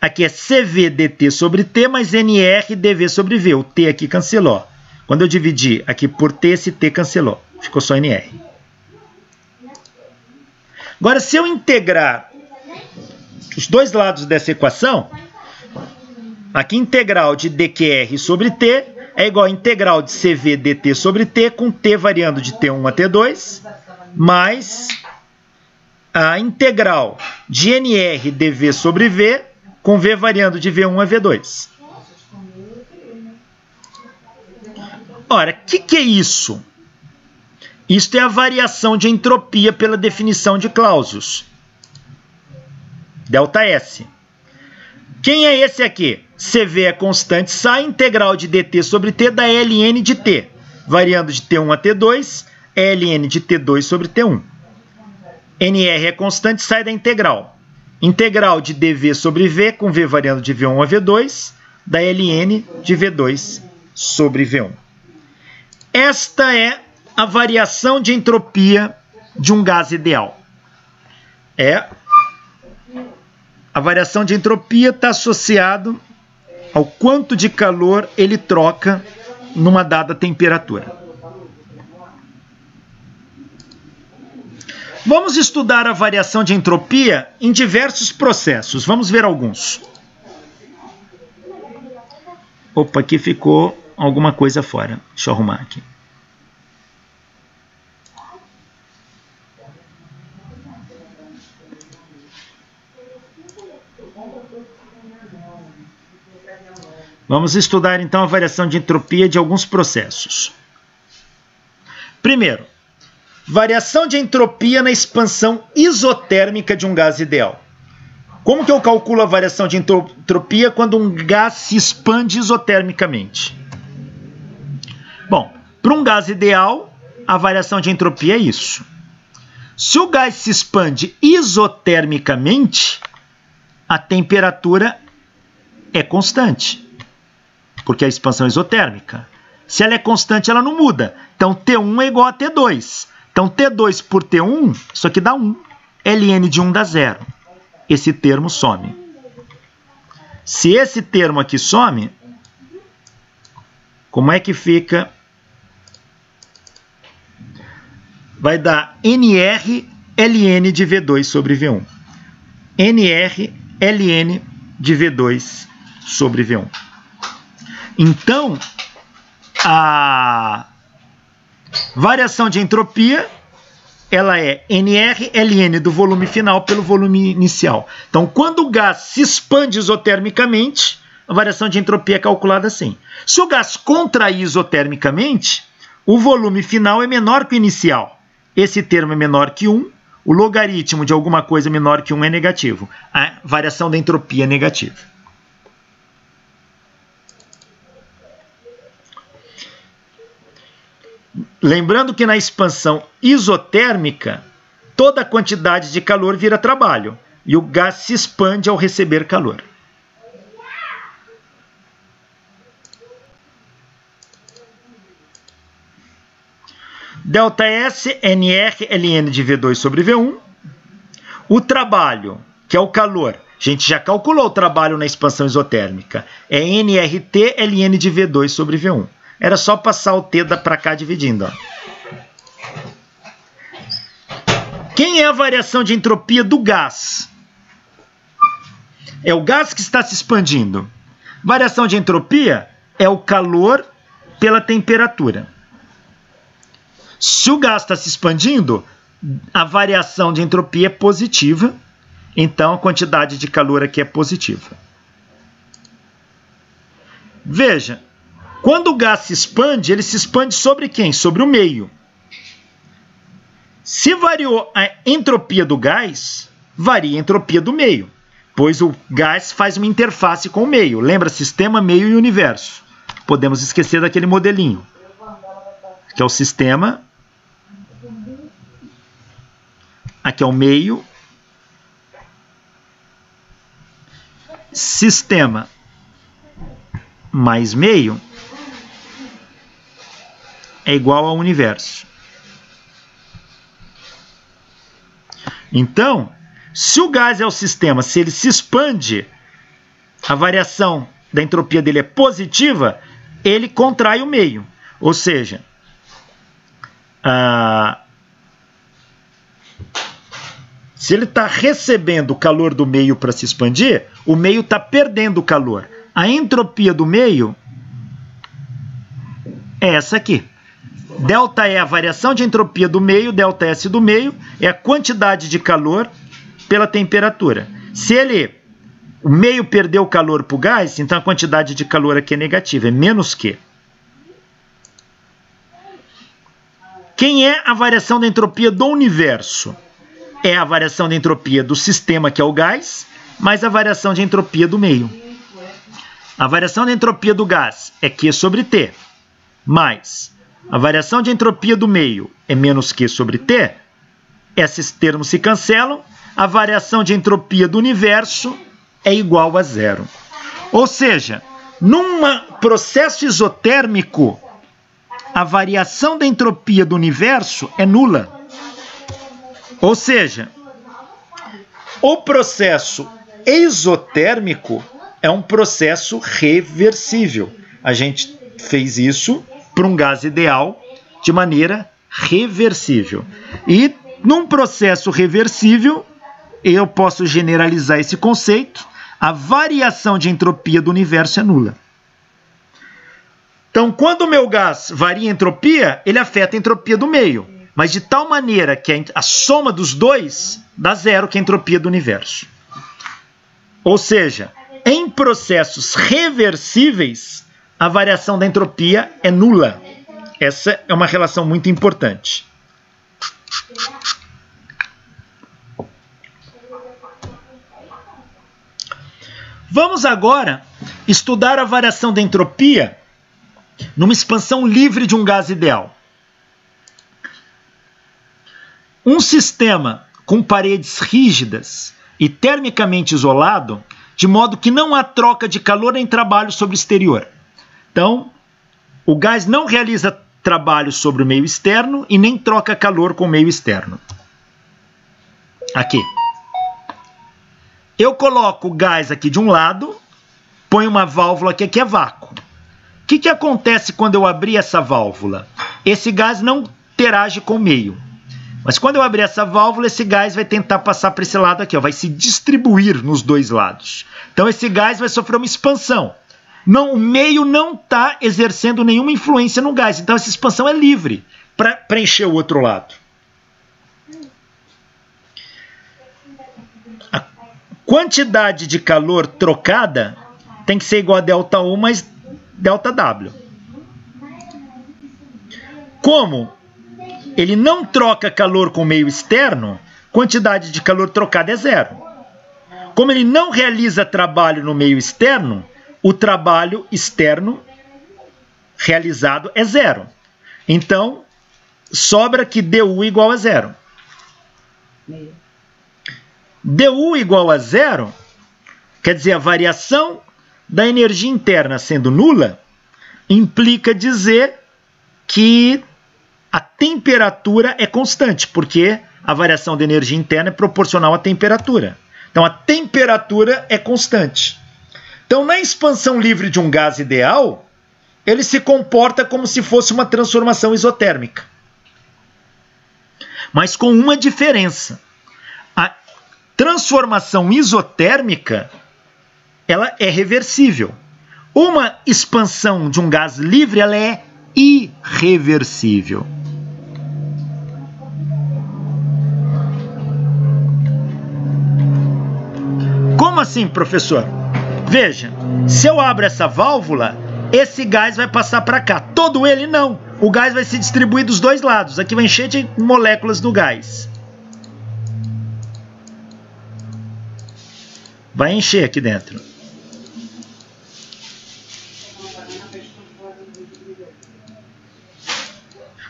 aqui é Cv dt sobre T, mais nR dV sobre V. O T aqui cancelou. Quando eu dividir aqui por T, esse T cancelou. Ficou só nR. Agora, se eu integrar os dois lados dessa equação, aqui integral de dQr sobre T é igual a integral de Cv dt sobre T, com T variando de T1 a T2, mais a integral de nR dV sobre V, com V variando de V1 a V2. Ora, o que é isso? Isto é a variação de entropia pela definição de Clausius. ΔS. Quem é esse aqui? Cv é constante, sai integral de dt sobre t da ln de t, variando de t1 a t2, ln de t2 sobre t1. nr é constante, sai da integral. Integral de dv sobre v, com v variando de v1 a v2, da ln de v2 sobre v1. Esta é a variação de entropia de um gás ideal. A variação de entropia está associada ao quanto de calor ele troca numa dada temperatura. Vamos estudar a variação de entropia em diversos processos. Vamos ver alguns. Opa, aqui ficou alguma coisa fora. Deixa eu arrumar aqui. Vamos estudar então a variação de entropia de alguns processos. Primeiro, variação de entropia na expansão isotérmica de um gás ideal. Como que eu calculo a variação de entropia quando um gás se expande isotermicamente? Bom, para um gás ideal, a variação de entropia é isso. Se o gás se expande isotermicamente, a temperatura é constante, porque a expansão é isotérmica. Se ela é constante, ela não muda. Então, T1 é igual a T2. Então, T2 por T1, isso aqui dá 1. Ln de 1 dá 0. Esse termo some. Se esse termo aqui some, como é que fica? Vai dar NR ln de V2 sobre V1. NR ln de V2 sobre V1. Então, a variação de entropia, ela é NR ln do volume final pelo volume inicial. Então, quando o gás se expande isotermicamente, a variação de entropia é calculada assim. Se o gás contrair isotermicamente, o volume final é menor que o inicial. Esse termo é menor que 1, o logaritmo de alguma coisa menor que 1 é negativo. A variação da entropia é negativa. Lembrando que na expansão isotérmica, toda a quantidade de calor vira trabalho e o gás se expande ao receber calor. ΔS NR ln de V2 sobre V1. O trabalho, que é o calor, a gente já calculou o trabalho na expansão isotérmica, é nRT ln de V2 sobre V1. Era só passar o T para cá dividindo. Ó. Quem é a variação de entropia do gás? É o gás que está se expandindo. Variação de entropia é o calor pela temperatura. Se o gás está se expandindo, a variação de entropia é positiva, então a quantidade de calor aqui é positiva. Veja, quando o gás se expande, ele se expande sobre quem? Sobre o meio. Se variou a entropia do gás, varia a entropia do meio, pois o gás faz uma interface com o meio. Lembra? Sistema, meio e universo. Podemos esquecer daquele modelinho, que é o sistema. Aqui é o meio. Sistema mais meio é igual ao universo. Então, se o gás é o sistema, se ele se expande, a variação da entropia dele é positiva, ele contrai o meio. Ou seja, se ele está recebendo o calor do meio para se expandir, o meio está perdendo calor. A entropia do meio é essa aqui. Delta é a variação de entropia do meio, ΔS do meio é a quantidade de calor pela temperatura. Se o meio perdeu calor para o gás, então a quantidade de calor aqui é negativa, é menos que. Quem é a variação da entropia do universo? É a variação de entropia do sistema, que é o gás, mais a variação de entropia do meio. A variação de entropia do gás é Q sobre T, mais a variação de entropia do meio é menos Q sobre T. Esses termos se cancelam. A variação de entropia do universo é igual a zero. Ou seja, num processo isotérmico, a variação da entropia do universo é nula. Ou seja, o processo exotérmico é um processo reversível. A gente fez isso para um gás ideal de maneira reversível. E num processo reversível, eu posso generalizar esse conceito. A variação de entropia do universo é nula. Então, quando o meu gás varia a entropia, ele afeta a entropia do meio. Mas de tal maneira que a soma dos dois dá zero, que é a entropia do universo. Ou seja, em processos reversíveis, a variação da entropia é nula. Essa é uma relação muito importante. Vamos agora estudar a variação da entropia numa expansão livre de um gás ideal. Um sistema com paredes rígidas e termicamente isolado, de modo que não há troca de calor nem trabalho sobre o exterior. Então, o gás não realiza trabalho sobre o meio externo e nem troca calor com o meio externo. Aqui. Eu coloco o gás aqui de um lado põe uma válvula aqui que é vácuo. O que acontece quando eu abrir essa válvula? Esse gás não interage com o meio. Mas quando eu abrir essa válvula, esse gás vai tentar passar para esse lado aqui, ó, vai se distribuir nos dois lados. Então esse gás vai sofrer uma expansão. Não, o meio não está exercendo nenhuma influência no gás, então essa expansão é livre para preencher o outro lado. A quantidade de calor trocada tem que ser igual a ΔU mais ΔW. Como ele não troca calor com o meio externo, quantidade de calor trocada é zero. Como ele não realiza trabalho no meio externo, o trabalho externo realizado é zero. Então, sobra que dU igual a zero. dU igual a zero, quer dizer, a variação da energia interna sendo nula, implica dizer que a temperatura é constante, porque a variação da energia interna é proporcional à temperatura. Então, a temperatura é constante. Então, na expansão livre de um gás ideal, ele se comporta como se fosse uma transformação isotérmica. Mas com uma diferença. A transformação isotérmica, ela é reversível. Uma expansão de um gás livre, ela é irreversível. Como assim, professor? Veja, se eu abro essa válvula, esse gás vai passar para cá. Todo ele não. O gás vai se distribuir dos dois lados. Aqui vai encher de moléculas do gás. Vai encher aqui dentro.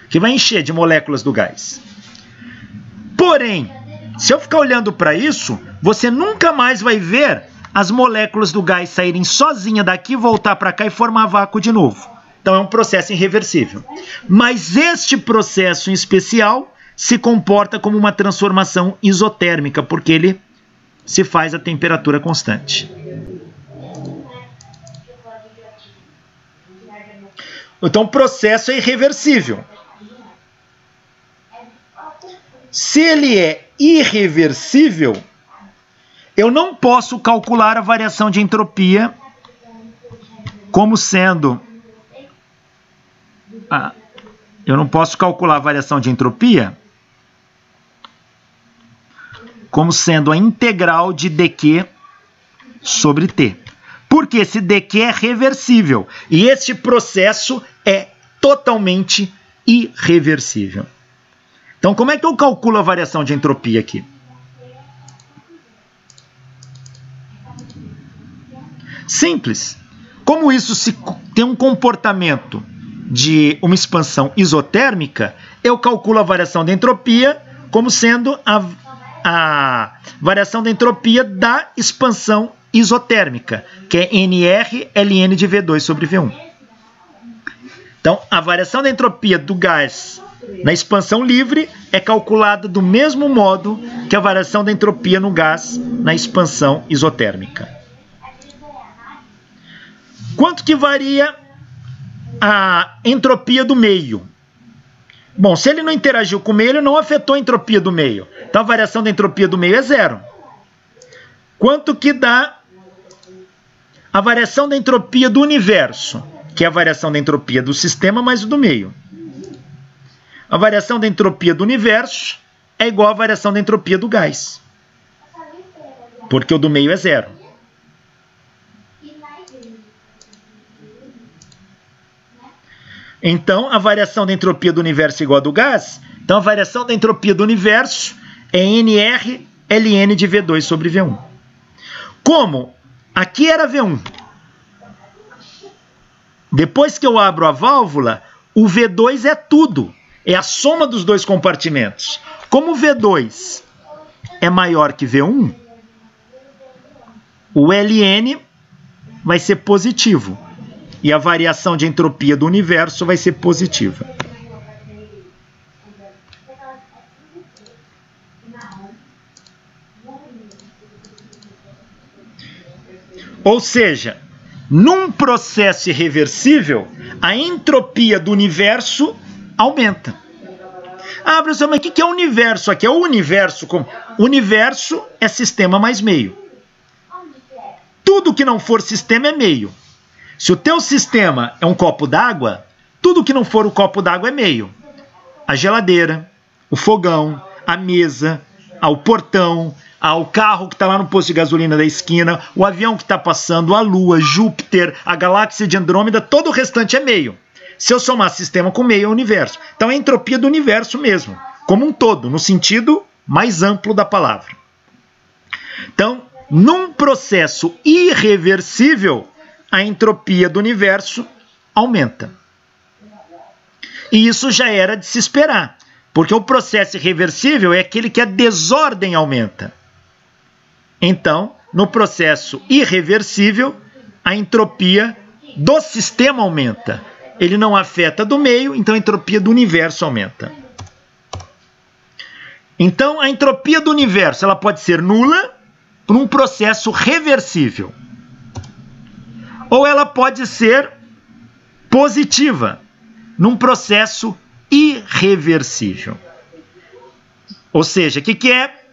Que vai encher de moléculas do gás. Porém, se eu ficar olhando para isso, você nunca mais vai ver as moléculas do gás saírem sozinha daqui, voltar para cá e formar vácuo de novo. Então é um processo irreversível. Mas este processo em especial se comporta como uma transformação isotérmica, porque ele se faz a temperatura constante. Então o processo é irreversível. Se ele é irreversível, eu não posso calcular a variação de entropia como sendo... eu não posso calcular a variação de entropia como sendo a integral de dQ sobre T. Porque esse dQ é reversível. E este processo é totalmente irreversível. Então, como é que eu calculo a variação de entropia aqui? Simples. Como isso tem um comportamento de uma expansão isotérmica, eu calculo a variação da entropia como sendo a variação da entropia da expansão isotérmica, que é NR ln de V2 sobre V1. Então, a variação da entropia do gás na expansão livre é calculada do mesmo modo que a variação da entropia no gás na expansão isotérmica. Quanto que varia a entropia do meio? Bom, se ele não interagiu com o meio, ele não afetou a entropia do meio. Então a variação da entropia do meio é zero. Quanto que dá a variação da entropia do universo? Que é a variação da entropia do sistema mais o do meio. A variação da entropia do universo é igual à variação da entropia do gás. Porque o do meio é zero. Então, a variação da entropia do universo é igual a do gás. Então, a variação da entropia do universo é NR ln de V2 sobre V1. Como aqui era V1. Depois que eu abro a válvula, o V2 é tudo. É a soma dos dois compartimentos. Como o V2 é maior que V1, o ln vai ser positivo. E a variação de entropia do universo vai ser positiva. Ou seja, num processo irreversível, a entropia do universo aumenta. Ah, professor, mas o que é o universo aqui? É o universo. Universo é sistema mais meio. Tudo que não for sistema é meio. Se o teu sistema é um copo d'água, tudo que não for o copo d'água é meio. A geladeira, o fogão, a mesa, o portão, o carro que está lá no posto de gasolina da esquina, o avião que está passando, a Lua, Júpiter, a galáxia de Andrômeda, todo o restante é meio. Se eu somar sistema com meio é o universo. Então é a entropia do universo mesmo, como um todo, no sentido mais amplo da palavra. Então, num processo irreversível, a entropia do universo aumenta. E isso já era de se esperar, porque o processo irreversível é aquele que a desordem aumenta. Então, no processo irreversível, a entropia do sistema aumenta. Ele não afeta do meio, então a entropia do universo aumenta. Então, a entropia do universo ela pode ser nula num processo reversível. Ou ela pode ser positiva num processo irreversível. Ou seja, o que é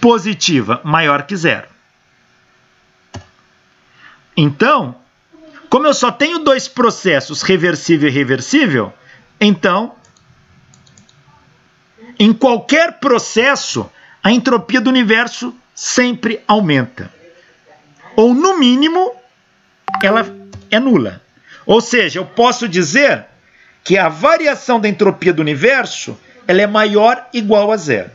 positiva? Maior que zero. Então, como eu só tenho dois processos, reversível e irreversível, então, em qualquer processo, a entropia do universo sempre aumenta. Ou, no mínimo, ela é nula. Ou seja, eu posso dizer que a variação da entropia do universo ela é maior ou igual a zero.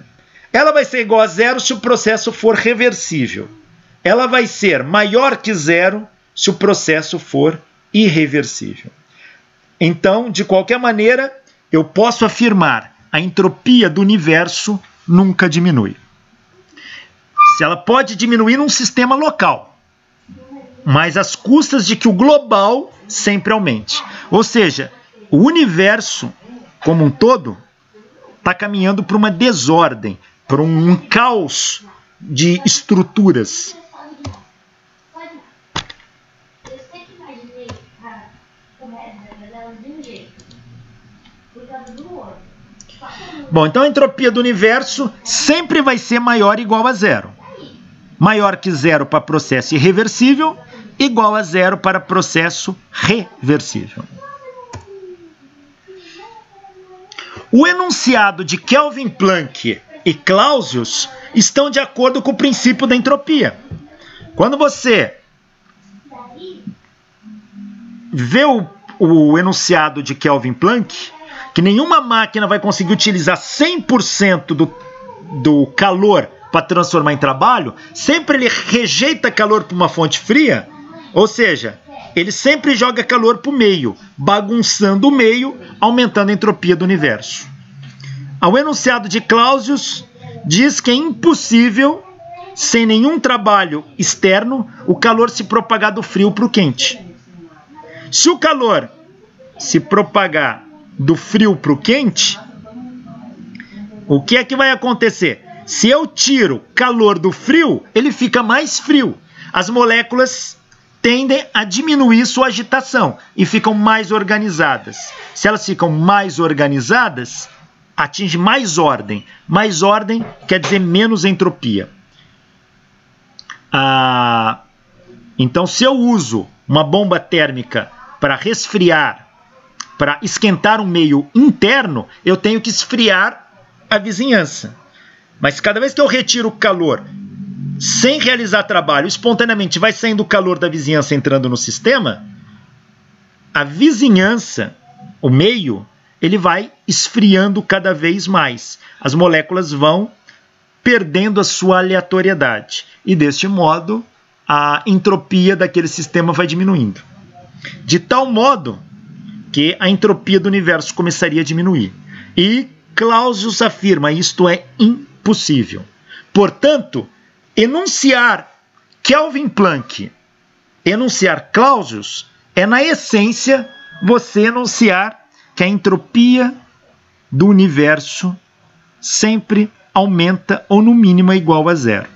Ela vai ser igual a zero se o processo for reversível. Ela vai ser maior que zero se o processo for irreversível. Então, de qualquer maneira, eu posso afirmar a entropia do universo nunca diminui. Se ela pode diminuir num sistema local, mas às custas de que o global sempre aumente. Ou seja, o universo como um todo está caminhando para uma desordem, para um caos de estruturas. Bom, então a entropia do universo sempre vai ser maior ou igual a zero. Maior que zero para processo irreversível, igual a zero para processo reversível. O enunciado de Kelvin, Planck e Clausius estão de acordo com o princípio da entropia. Quando você vê o enunciado de Kelvin, Planck, que nenhuma máquina vai conseguir utilizar 100% do calor para transformar em trabalho, sempre ele rejeita calor para uma fonte fria, ou seja, ele sempre joga calor para o meio, bagunçando o meio, aumentando a entropia do universo. O enunciado de Clausius diz que é impossível, sem nenhum trabalho externo, o calor se propagar do frio para o quente. Se o calor se propagar do frio para o quente, o que é que vai acontecer? Se eu tiro calor do frio, ele fica mais frio. As moléculas tendem a diminuir sua agitação e ficam mais organizadas. Se elas ficam mais organizadas, atinge mais ordem. Mais ordem quer dizer menos entropia. Então, se eu uso uma bomba térmica para resfriar, para esquentar um meio interno, eu tenho que esfriar a vizinhança. Mas cada vez que eu retiro o calor sem realizar trabalho, espontaneamente vai saindo o calor da vizinhança entrando no sistema, a vizinhança, o meio, ele vai esfriando cada vez mais. As moléculas vão perdendo a sua aleatoriedade. E deste modo, a entropia daquele sistema vai diminuindo. De tal modo que a entropia do universo começaria a diminuir. E Clausius afirma, isto é impossível. Portanto, enunciar Kelvin, Planck, enunciar Clausius, é na essência você enunciar que a entropia do universo sempre aumenta ou no mínimo é igual a zero.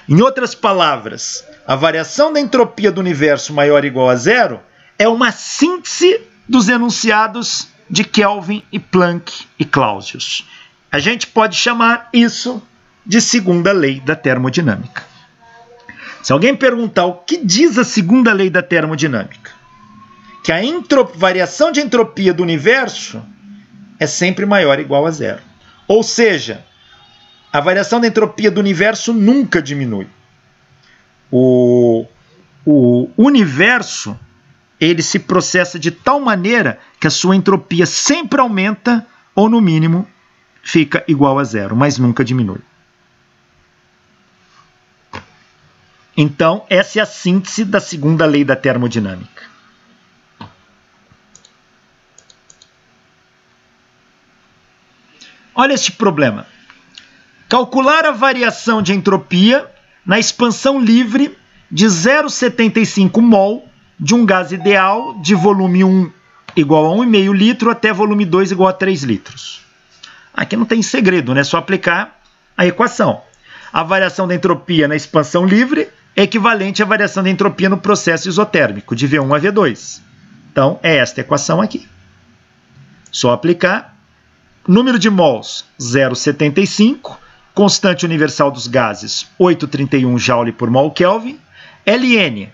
Em outras palavras, A variação da entropia do universo maior ou igual a zero é uma síntese dos enunciados de Kelvin e Planck e Clausius. A gente pode chamar isso de segunda lei da termodinâmica. Se alguém perguntar o que diz a segunda lei da termodinâmica, que a variação de entropia do universo é sempre maior ou igual a zero. Ou seja, a variação da entropia do universo nunca diminui. O universo, ele se processa de tal maneira que a sua entropia sempre aumenta ou, no mínimo, fica igual a zero, mas nunca diminui. Então, essa é a síntese da segunda lei da termodinâmica. Olha este problema. Calcular a variação de entropia na expansão livre de 0,75 mol de um gás ideal de volume 1 igual a 1,5 litro até volume 2 igual a 3 litros. Aqui não tem segredo, né? É só aplicar a equação. A variação da entropia na expansão livre é equivalente à variação da entropia no processo isotérmico, de V1 a V2. Então, é esta equação aqui. Só aplicar. Número de mols, 0,75. Constante universal dos gases, 8,31 Joule por mol Kelvin. Ln.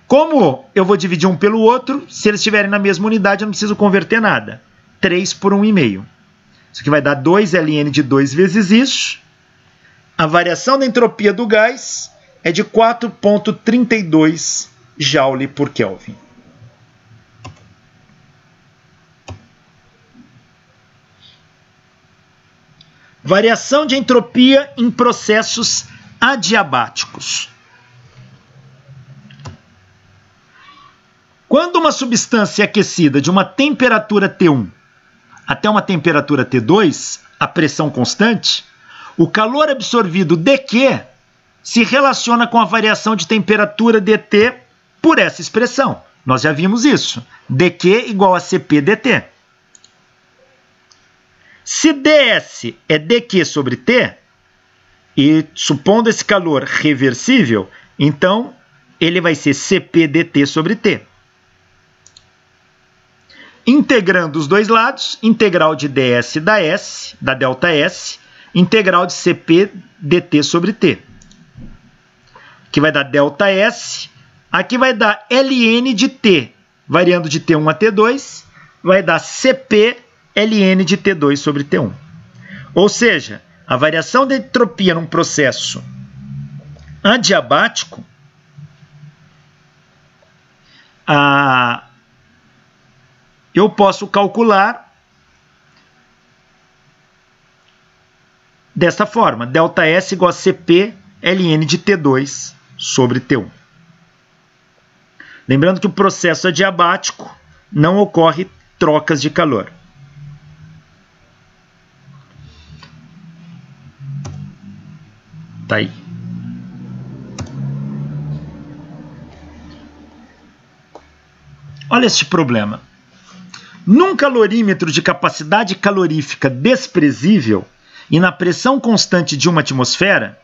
Como eu vou dividir um pelo outro, se eles estiverem na mesma unidade, eu não preciso converter nada. 3 por 1,5. Isso aqui vai dar 2 Ln de 2 vezes isso. A variação da entropia do gás é de 4,32 Joule por Kelvin. Variação de entropia em processos adiabáticos. Quando uma substância é aquecida de uma temperatura T1 até uma temperatura T2, a pressão constante, o calor absorvido dQ se relaciona com a variação de temperatura dt por essa expressão. Nós já vimos isso. dQ igual a Cp dt. Se ds é dq sobre t, e supondo esse calor reversível, então ele vai ser Cp dt sobre t. Integrando os dois lados, integral de ds da S, da delta S, integral de Cp dt sobre t. Aqui vai dar delta S, aqui vai dar Ln de t, variando de T1 a T2, vai dar Cp Ln de T2 sobre T1. Ou seja, a variação da entropia num processo adiabático, eu posso calcular dessa forma, delta S igual a Cp Ln de T2 sobre T1. Lembrando que o processo adiabático não ocorre trocas de calor. Tá aí. Olha este problema. Num calorímetro de capacidade calorífica desprezível e na pressão constante de uma atmosfera,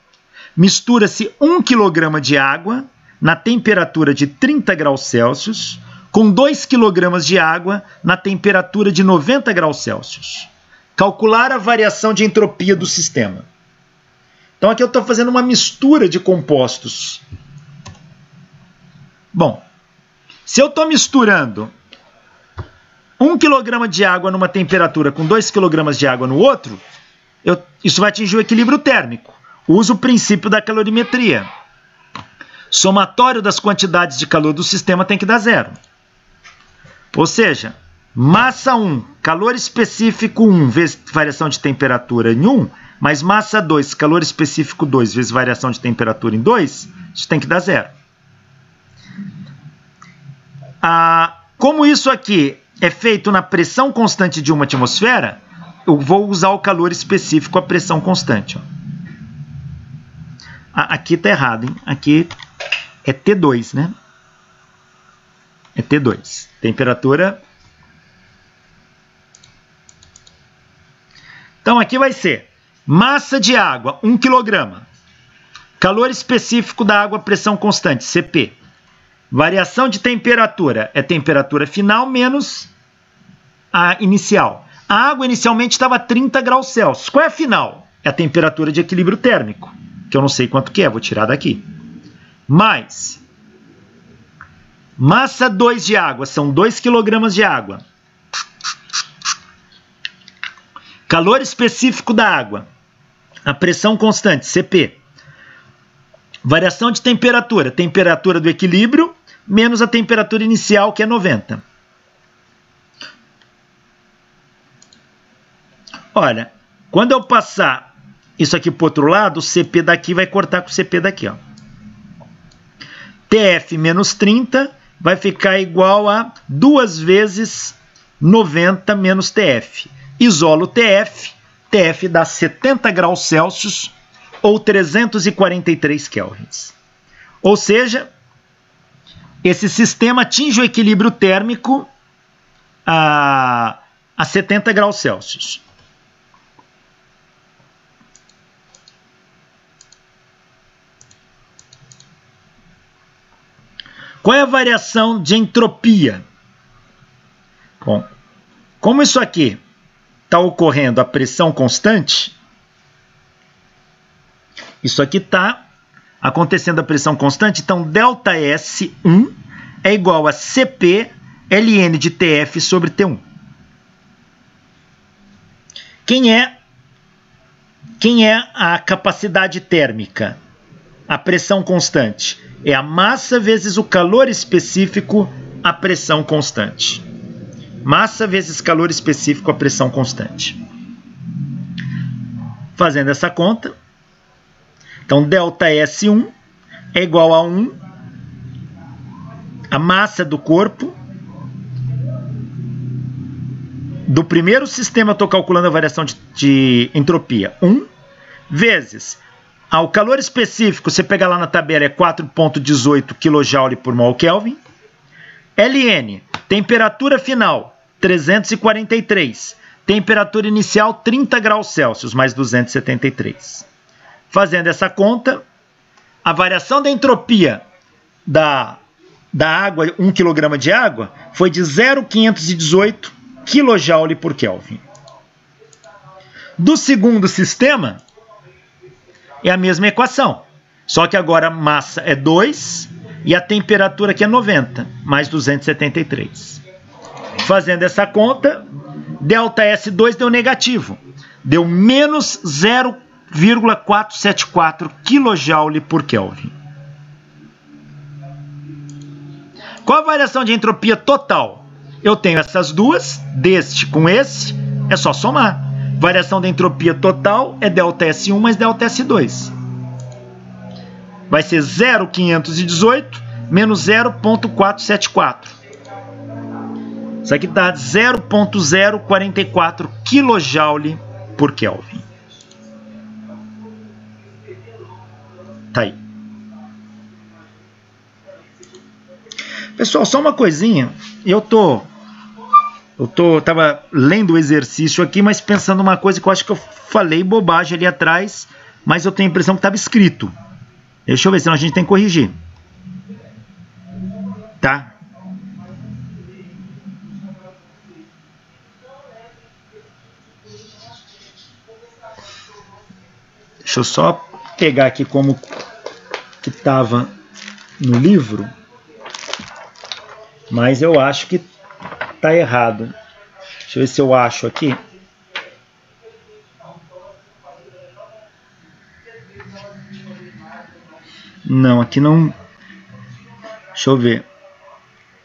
mistura-se 1 kg de água na temperatura de 30 graus Celsius com 2 kg de água na temperatura de 90 graus Celsius. Calcular a variação de entropia do sistema. Então aqui eu estou fazendo uma mistura de compostos. Bom, se eu estou misturando 1 kg de água numa temperatura com 2 kg de água no outro, isso vai atingir o equilíbrio térmico. Uso o princípio da calorimetria. Somatório das quantidades de calor do sistema tem que dar zero. Ou seja, massa 1, calor específico 1 vezes variação de temperatura em 1, mais massa 2, calor específico 2 vezes variação de temperatura em 2, isso tem que dar zero. Como isso aqui é feito na pressão constante de uma atmosfera, eu vou usar o calor específico à pressão constante. Ó. Aqui está errado, hein? Aqui é T2, né? É T2. Temperatura. Então aqui vai ser massa de água, 1 kg, Calor específico da água, pressão constante, CP. Variação de temperatura é temperatura final menos a inicial. A água inicialmente estava a 30 graus Celsius. Qual é a final? É a temperatura de equilíbrio térmico, que eu não sei quanto que é, vou tirar daqui. Mais massa 2 de água, são 2 kg de água. Calor específico da água, a pressão constante, CP. Variação de temperatura, temperatura do equilíbrio, menos a temperatura inicial, que é 90. Olha, quando eu passar isso aqui para o outro lado, o CP daqui vai cortar com o CP daqui, ó. TF menos 30 vai ficar igual a 2 vezes 90 menos TF. Isolo TF, TF dá 70 graus Celsius ou 343 kelvins. Ou seja, esse sistema atinge o equilíbrio térmico a 70 graus Celsius. Qual é a variação de entropia? Bom, como isso aqui está ocorrendo a pressão constante, isso aqui está acontecendo a pressão constante, então ΔS1 é igual a CP ln de TF sobre T1. Quem é a capacidade térmica? A pressão constante. É a massa vezes o calor específico, a pressão constante. Massa vezes calor específico, a pressão constante. Fazendo essa conta, então ΔS1 é igual a 1, a massa do corpo. Do primeiro sistema eu estou calculando a variação de entropia. 1 vezes o calor específico, você pegar lá na tabela, é 4,18 kJ por mol Kelvin. Ln, temperatura final, 343. Temperatura inicial, 30 graus Celsius, mais 273. Fazendo essa conta, a variação da entropia da água, 1 kg de água, foi de 0,518 kJ por Kelvin. Do segundo sistema, é a mesma equação, só que agora a massa é 2 e a temperatura aqui é 90, mais 273. Fazendo essa conta, ΔS2 deu negativo, deu menos 0,474 kJ por Kelvin. Qual a variação de entropia total? Eu tenho essas duas, deste com esse, é só somar. Variação da entropia total é ΔS1 mais ΔS2. Vai ser 0,518 menos 0,474. Isso aqui dá 0,044 kJ por Kelvin. Tá aí. Pessoal, só uma coisinha. Eu tava lendo o exercício aqui, mas pensando uma coisa que eu acho que eu falei bobagem ali atrás, mas eu tenho a impressão que estava escrito. Deixa eu ver, senão a gente tem que corrigir. Tá? Deixa eu só pegar aqui como que estava no livro, mas eu acho que tá errado. Deixa eu ver se eu acho aqui. Não, aqui não. Deixa eu ver.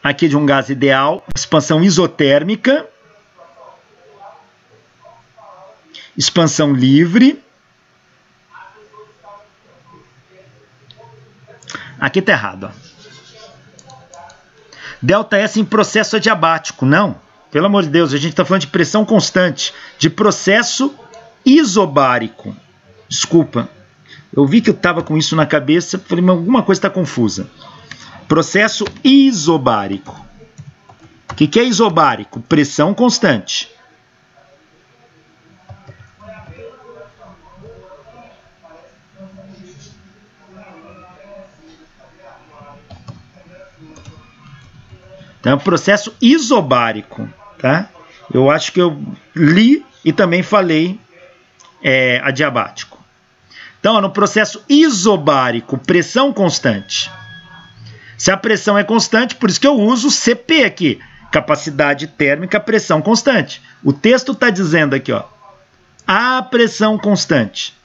Aqui de um gás ideal, expansão isotérmica, expansão livre. Aqui tá errado, ó. ΔS em processo adiabático. Não, pelo amor de Deus, a gente está falando de pressão constante, de processo isobárico. Desculpa, eu vi que eu estava com isso na cabeça, falei, mas alguma coisa está confusa. Processo isobárico. O que é isobárico? Pressão constante. Então é um processo isobárico, tá? Eu acho que eu li e também falei adiabático. Então, no processo isobárico, pressão constante. Se a pressão é constante, por isso que eu uso CP aqui, capacidade térmica, pressão constante. O texto está dizendo aqui, ó, a pressão constante.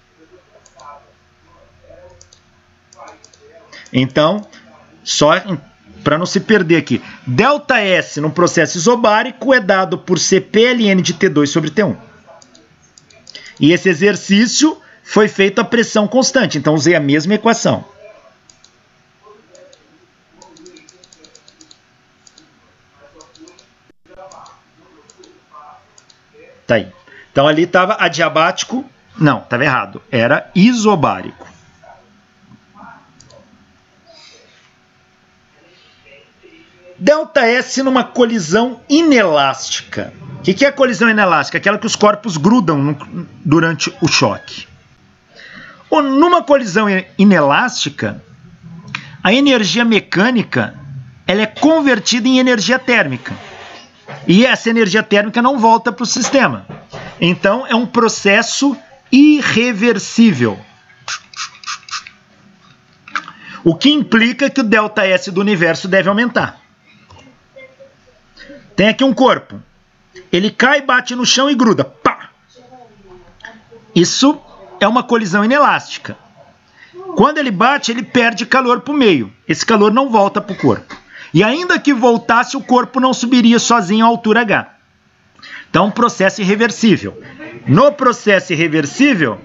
Então, só para não se perder aqui, ΔS no processo isobárico é dado por CPln de T2 sobre T1. E esse exercício foi feito a pressão constante, então usei a mesma equação. Tá aí. Então ali estava adiabático, não, estava errado, era isobárico. ΔS numa colisão inelástica. O que é a colisão inelástica? Aquela que os corpos grudam durante o choque. Ou numa colisão inelástica, a energia mecânica ela é convertida em energia térmica. E essa energia térmica não volta para o sistema. Então é um processo irreversível. O que implica que o ΔS do universo deve aumentar. Tem aqui um corpo. Ele cai, bate no chão e gruda. Pá! Isso é uma colisão inelástica. Quando ele bate, ele perde calor para o meio. Esse calor não volta para o corpo. E ainda que voltasse, o corpo não subiria sozinho à altura H. Então, um processo irreversível. No processo irreversível,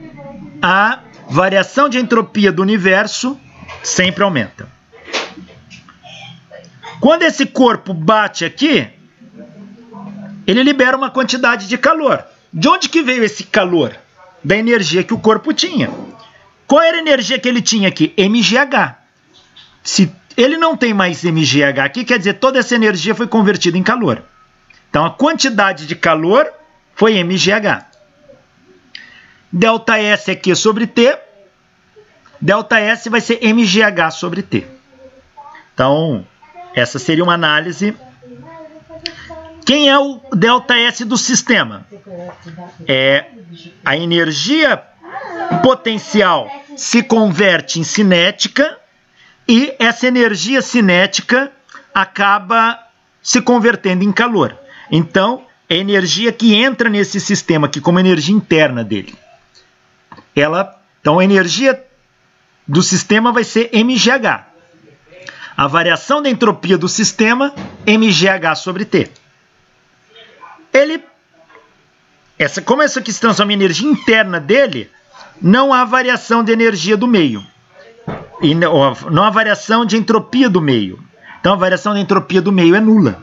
a variação de entropia do universo sempre aumenta. Quando esse corpo bate aqui, ele libera uma quantidade de calor. De onde que veio esse calor? Da energia que o corpo tinha. Qual era a energia que ele tinha aqui? mGh. Se ele não tem mais mGh aqui, quer dizer, toda essa energia foi convertida em calor. Então, a quantidade de calor foi mGh. ΔS é Q sobre T. ΔS vai ser mGh sobre T. Então, essa seria uma análise. Quem é o ΔS do sistema? É a energia potencial se converte em cinética e essa energia cinética acaba se convertendo em calor. Então, é a energia que entra nesse sistema aqui como energia interna dele. Então, a energia do sistema vai ser mGh. A variação da entropia do sistema, mGh sobre T. Como essa aqui se transforma em energia interna dele, não há variação de energia do meio. E não há variação de entropia do meio. Então a variação da entropia do meio é nula.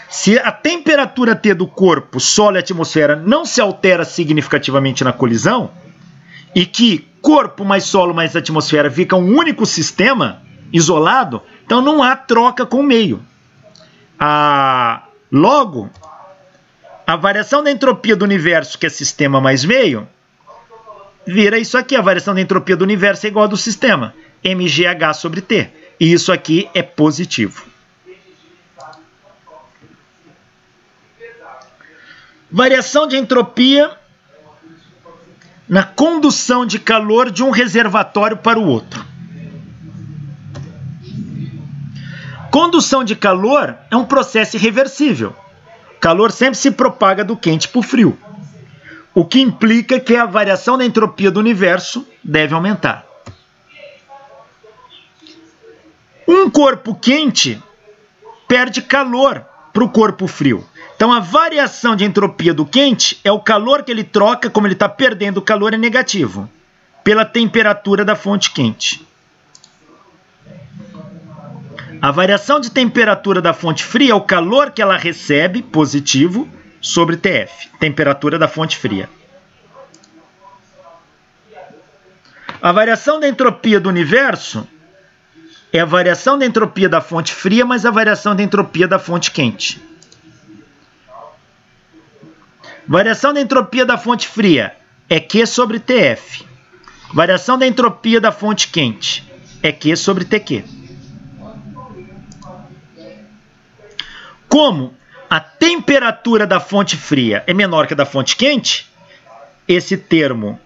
Se a temperatura T do corpo, solo e atmosfera não se altera significativamente na colisão, e que corpo mais solo mais atmosfera fica um único sistema isolado, então não há troca com o meio. Logo, a variação da entropia do universo, que é sistema mais meio, vira isso aqui. A variação da entropia do universo é igual a do sistema, mGh sobre T. E isso aqui é positivo. Variação de entropia na condução de calor de um reservatório para o outro. Condução de calor é um processo irreversível. O calor sempre se propaga do quente para o frio. O que implica que a variação da entropia do universo deve aumentar. Um corpo quente perde calor para o corpo frio. Então a variação de entropia do quente é o calor que ele troca, como ele está perdendo calor, é negativo, pela temperatura da fonte quente. A variação de temperatura da fonte fria é o calor que ela recebe, positivo, sobre TF, temperatura da fonte fria. A variação da entropia do universo é a variação da entropia da fonte fria mais a variação da entropia da fonte quente. Variação da entropia da fonte fria é Q sobre TF. Variação da entropia da fonte quente é Q sobre TQ. Como a temperatura da fonte fria é menor que a da fonte quente, esse termo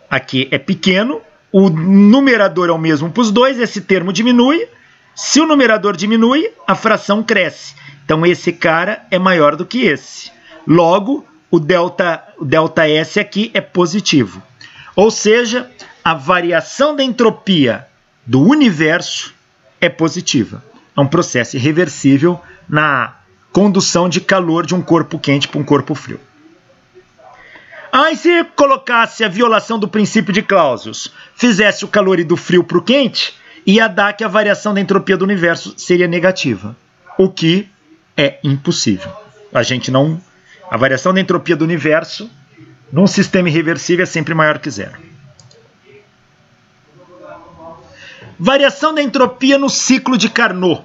aqui é pequeno, o numerador é o mesmo para os dois, esse termo diminui. Se o numerador diminui, a fração cresce. Então, esse cara é maior do que esse. Logo, o delta S aqui é positivo. Ou seja, a variação da entropia do universo é positiva. É um processo irreversível na condução de calor de um corpo quente para um corpo frio. Aí, se colocasse a violação do princípio de Clausius, fizesse o calor e do frio para o quente, ia dar que a variação da entropia do universo seria negativa, o que é impossível. A variação da entropia do universo num sistema irreversível é sempre maior que zero. Variação da entropia no ciclo de Carnot.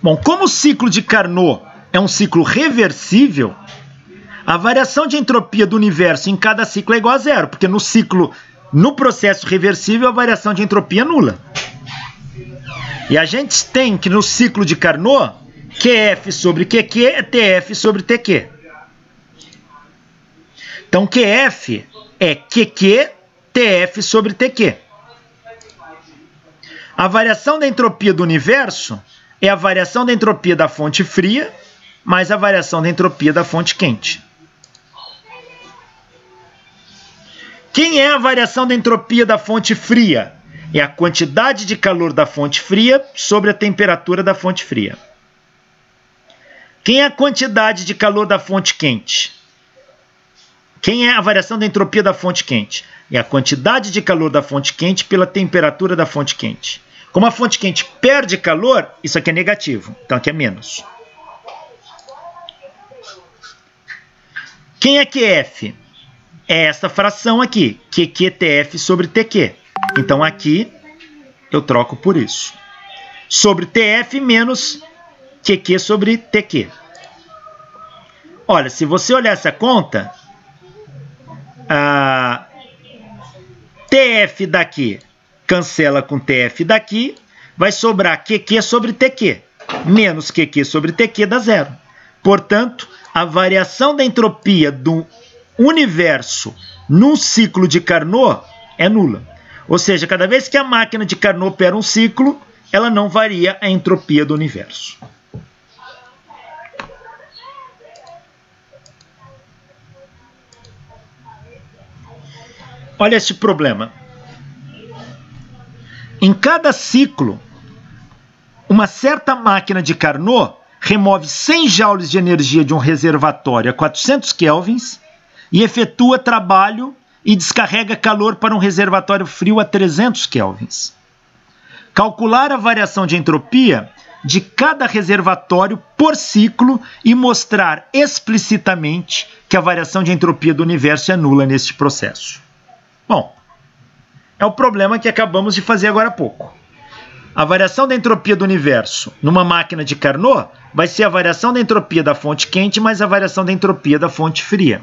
Bom, como o ciclo de Carnot é um ciclo reversível, a variação de entropia do universo em cada ciclo é igual a zero, porque no processo reversível, a variação de entropia é nula. E a gente tem que no ciclo de Carnot, QF sobre QQ é TF sobre TQ. Então, QF é QQ TF sobre TQ. A variação da entropia do universo é a variação da entropia da fonte fria mais a variação da entropia da fonte quente. Quem é a variação da entropia da fonte fria? É a quantidade de calor da fonte fria sobre a temperatura da fonte fria. Quem é a quantidade de calor da fonte quente? Quem é a variação da entropia da fonte quente? É a quantidade de calor da fonte quente pela temperatura da fonte quente. Como a fonte quente perde calor, isso aqui é negativo, então aqui é menos. Quem é QF? É essa fração aqui, QQTF sobre TQ. Então aqui eu troco por isso. Sobre TF menos QQ sobre TQ. Olha, se você olhar essa conta, a TF daqui cancela com TF daqui, vai sobrar QQ sobre TQ. Menos QQ sobre TQ dá zero. Portanto, a variação da entropia do universo num ciclo de Carnot é nula. Ou seja, cada vez que a máquina de Carnot opera um ciclo, ela não varia a entropia do universo. Olha este problema. Em cada ciclo, uma certa máquina de Carnot remove 100 joules de energia de um reservatório a 400 kelvins e efetua trabalho e descarrega calor para um reservatório frio a 300 kelvins. Calcular a variação de entropia de cada reservatório por ciclo e mostrar explicitamente que a variação de entropia do universo é nula neste processo. Bom, é o problema que acabamos de fazer agora há pouco. A variação da entropia do universo numa máquina de Carnot vai ser a variação da entropia da fonte quente mais a variação da entropia da fonte fria.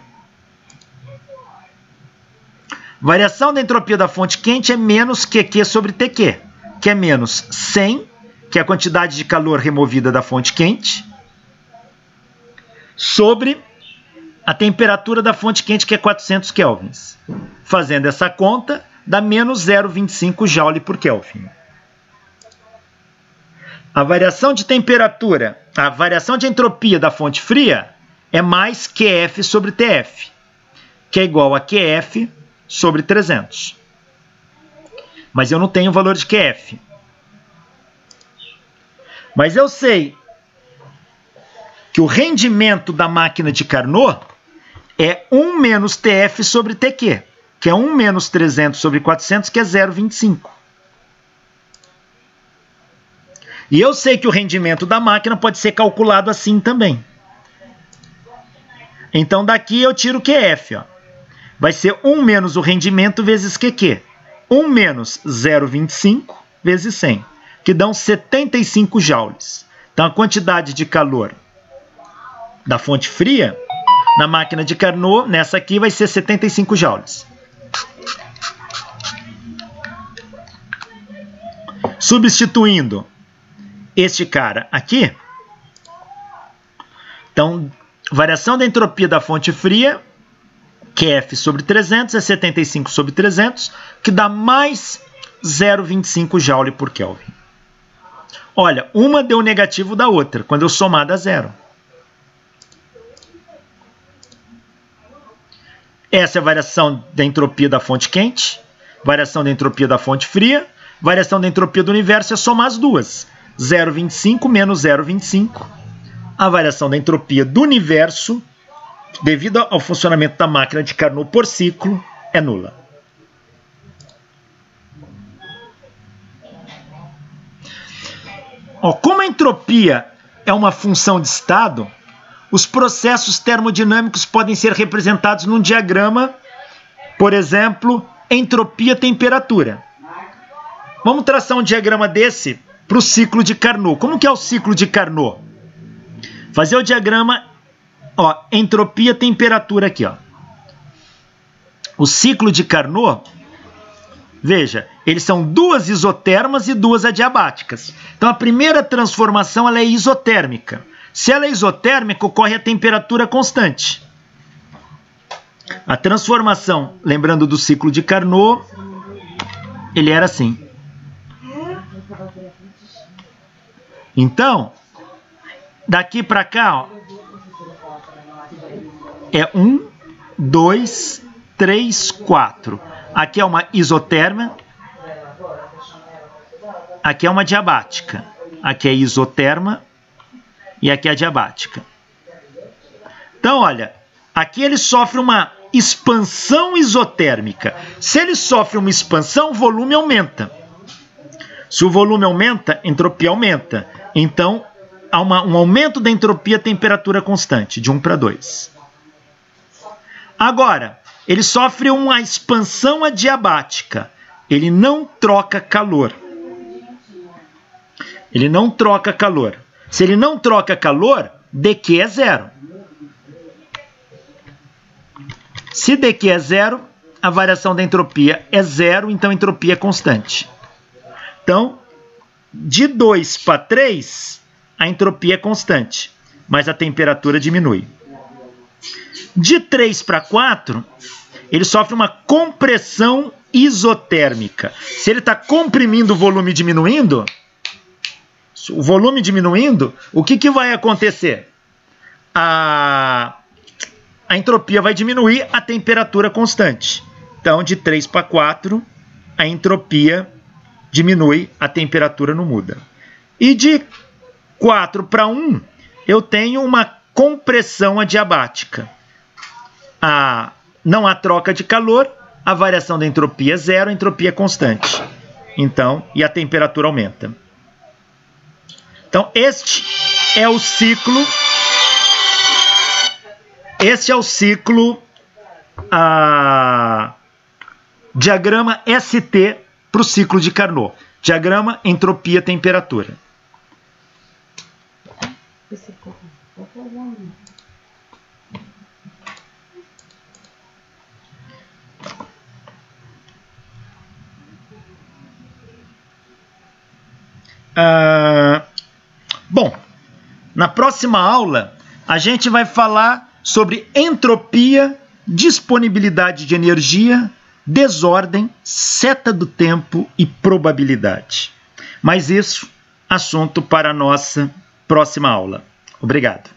Variação da entropia da fonte quente é menos QQ sobre TQ, que é menos 100, que é a quantidade de calor removida da fonte quente, sobre a temperatura da fonte quente, que é 400 kelvins. Fazendo essa conta, dá menos 0,25 joule por Kelvin. A variação de temperatura, a variação de entropia da fonte fria é mais QF sobre TF, que é igual a QF sobre 300. Mas eu não tenho o valor de QF. Mas eu sei que o rendimento da máquina de Carnot é 1 menos TF sobre TQ, que é 1 menos 300 sobre 400, que é 0,25. E eu sei que o rendimento da máquina pode ser calculado assim também. Então daqui eu tiro o QF. Ó. Vai ser 1 menos o rendimento vezes QQ. 1 menos 0,25 vezes 100, que dão 75 joules. Então a quantidade de calor da fonte fria na máquina de Carnot, nessa aqui, vai ser 75 joules. Substituindo este cara aqui, então, variação da entropia da fonte fria, QF sobre 300, é 75 sobre 300, que dá mais 0,25 Joule por Kelvin. Olha, uma deu negativo da outra, quando eu somar dá zero. Essa é a variação da entropia da fonte quente, variação da entropia da fonte fria, variação da entropia do universo é somar as duas. 0,25 menos 0,25. A variação da entropia do universo, devido ao funcionamento da máquina de Carnot por ciclo, é nula. Como a entropia é uma função de estado, os processos termodinâmicos podem ser representados num diagrama, por exemplo, entropia-temperatura. Vamos traçar um diagrama desse para o ciclo de Carnot. Como que é o ciclo de Carnot? Fazer o diagrama, entropia-temperatura aqui. O ciclo de Carnot, veja, eles são duas isotermas e duas adiabáticas. Então a primeira transformação ela é isotérmica. Se ela é isotérmica, ocorre a temperatura constante. A transformação, lembrando do ciclo de Carnot, ele era assim. Então, daqui para cá, é 1, 2, 3, 4. Aqui é uma isoterma. Aqui é uma diabática. Aqui é isoterma. E aqui é a diabática. Então, olha, aqui ele sofre uma expansão isotérmica. Se ele sofre uma expansão, o volume aumenta. Se o volume aumenta, a entropia aumenta. Então, há um aumento da entropia a temperatura constante, de 1 para 2. Agora, ele sofre uma expansão adiabática. Ele não troca calor. Ele não troca calor. Se ele não troca calor, dQ é zero. Se dQ é zero, a variação da entropia é zero, então a entropia é constante. Então, de 2 para 3, a entropia é constante, mas a temperatura diminui. De 3 para 4, ele sofre uma compressão isotérmica. Se ele está comprimindo o volume diminuindo, o que vai acontecer? A entropia vai diminuir, a temperatura constante. Então, de 3 para 4, a entropia diminui, a temperatura não muda. E de 4 para 1, eu tenho uma compressão adiabática. Não há troca de calor, a variação da entropia é zero, a entropia é constante. Então, e a temperatura aumenta. Então, este é o ciclo diagrama ST para o ciclo de Carnot. Diagrama entropia-temperatura. Bom, na próxima aula a gente vai falar sobre entropia, disponibilidade de energia, desordem, seta do tempo e probabilidade. Mas isso, assunto para a nossa próxima aula. Obrigado.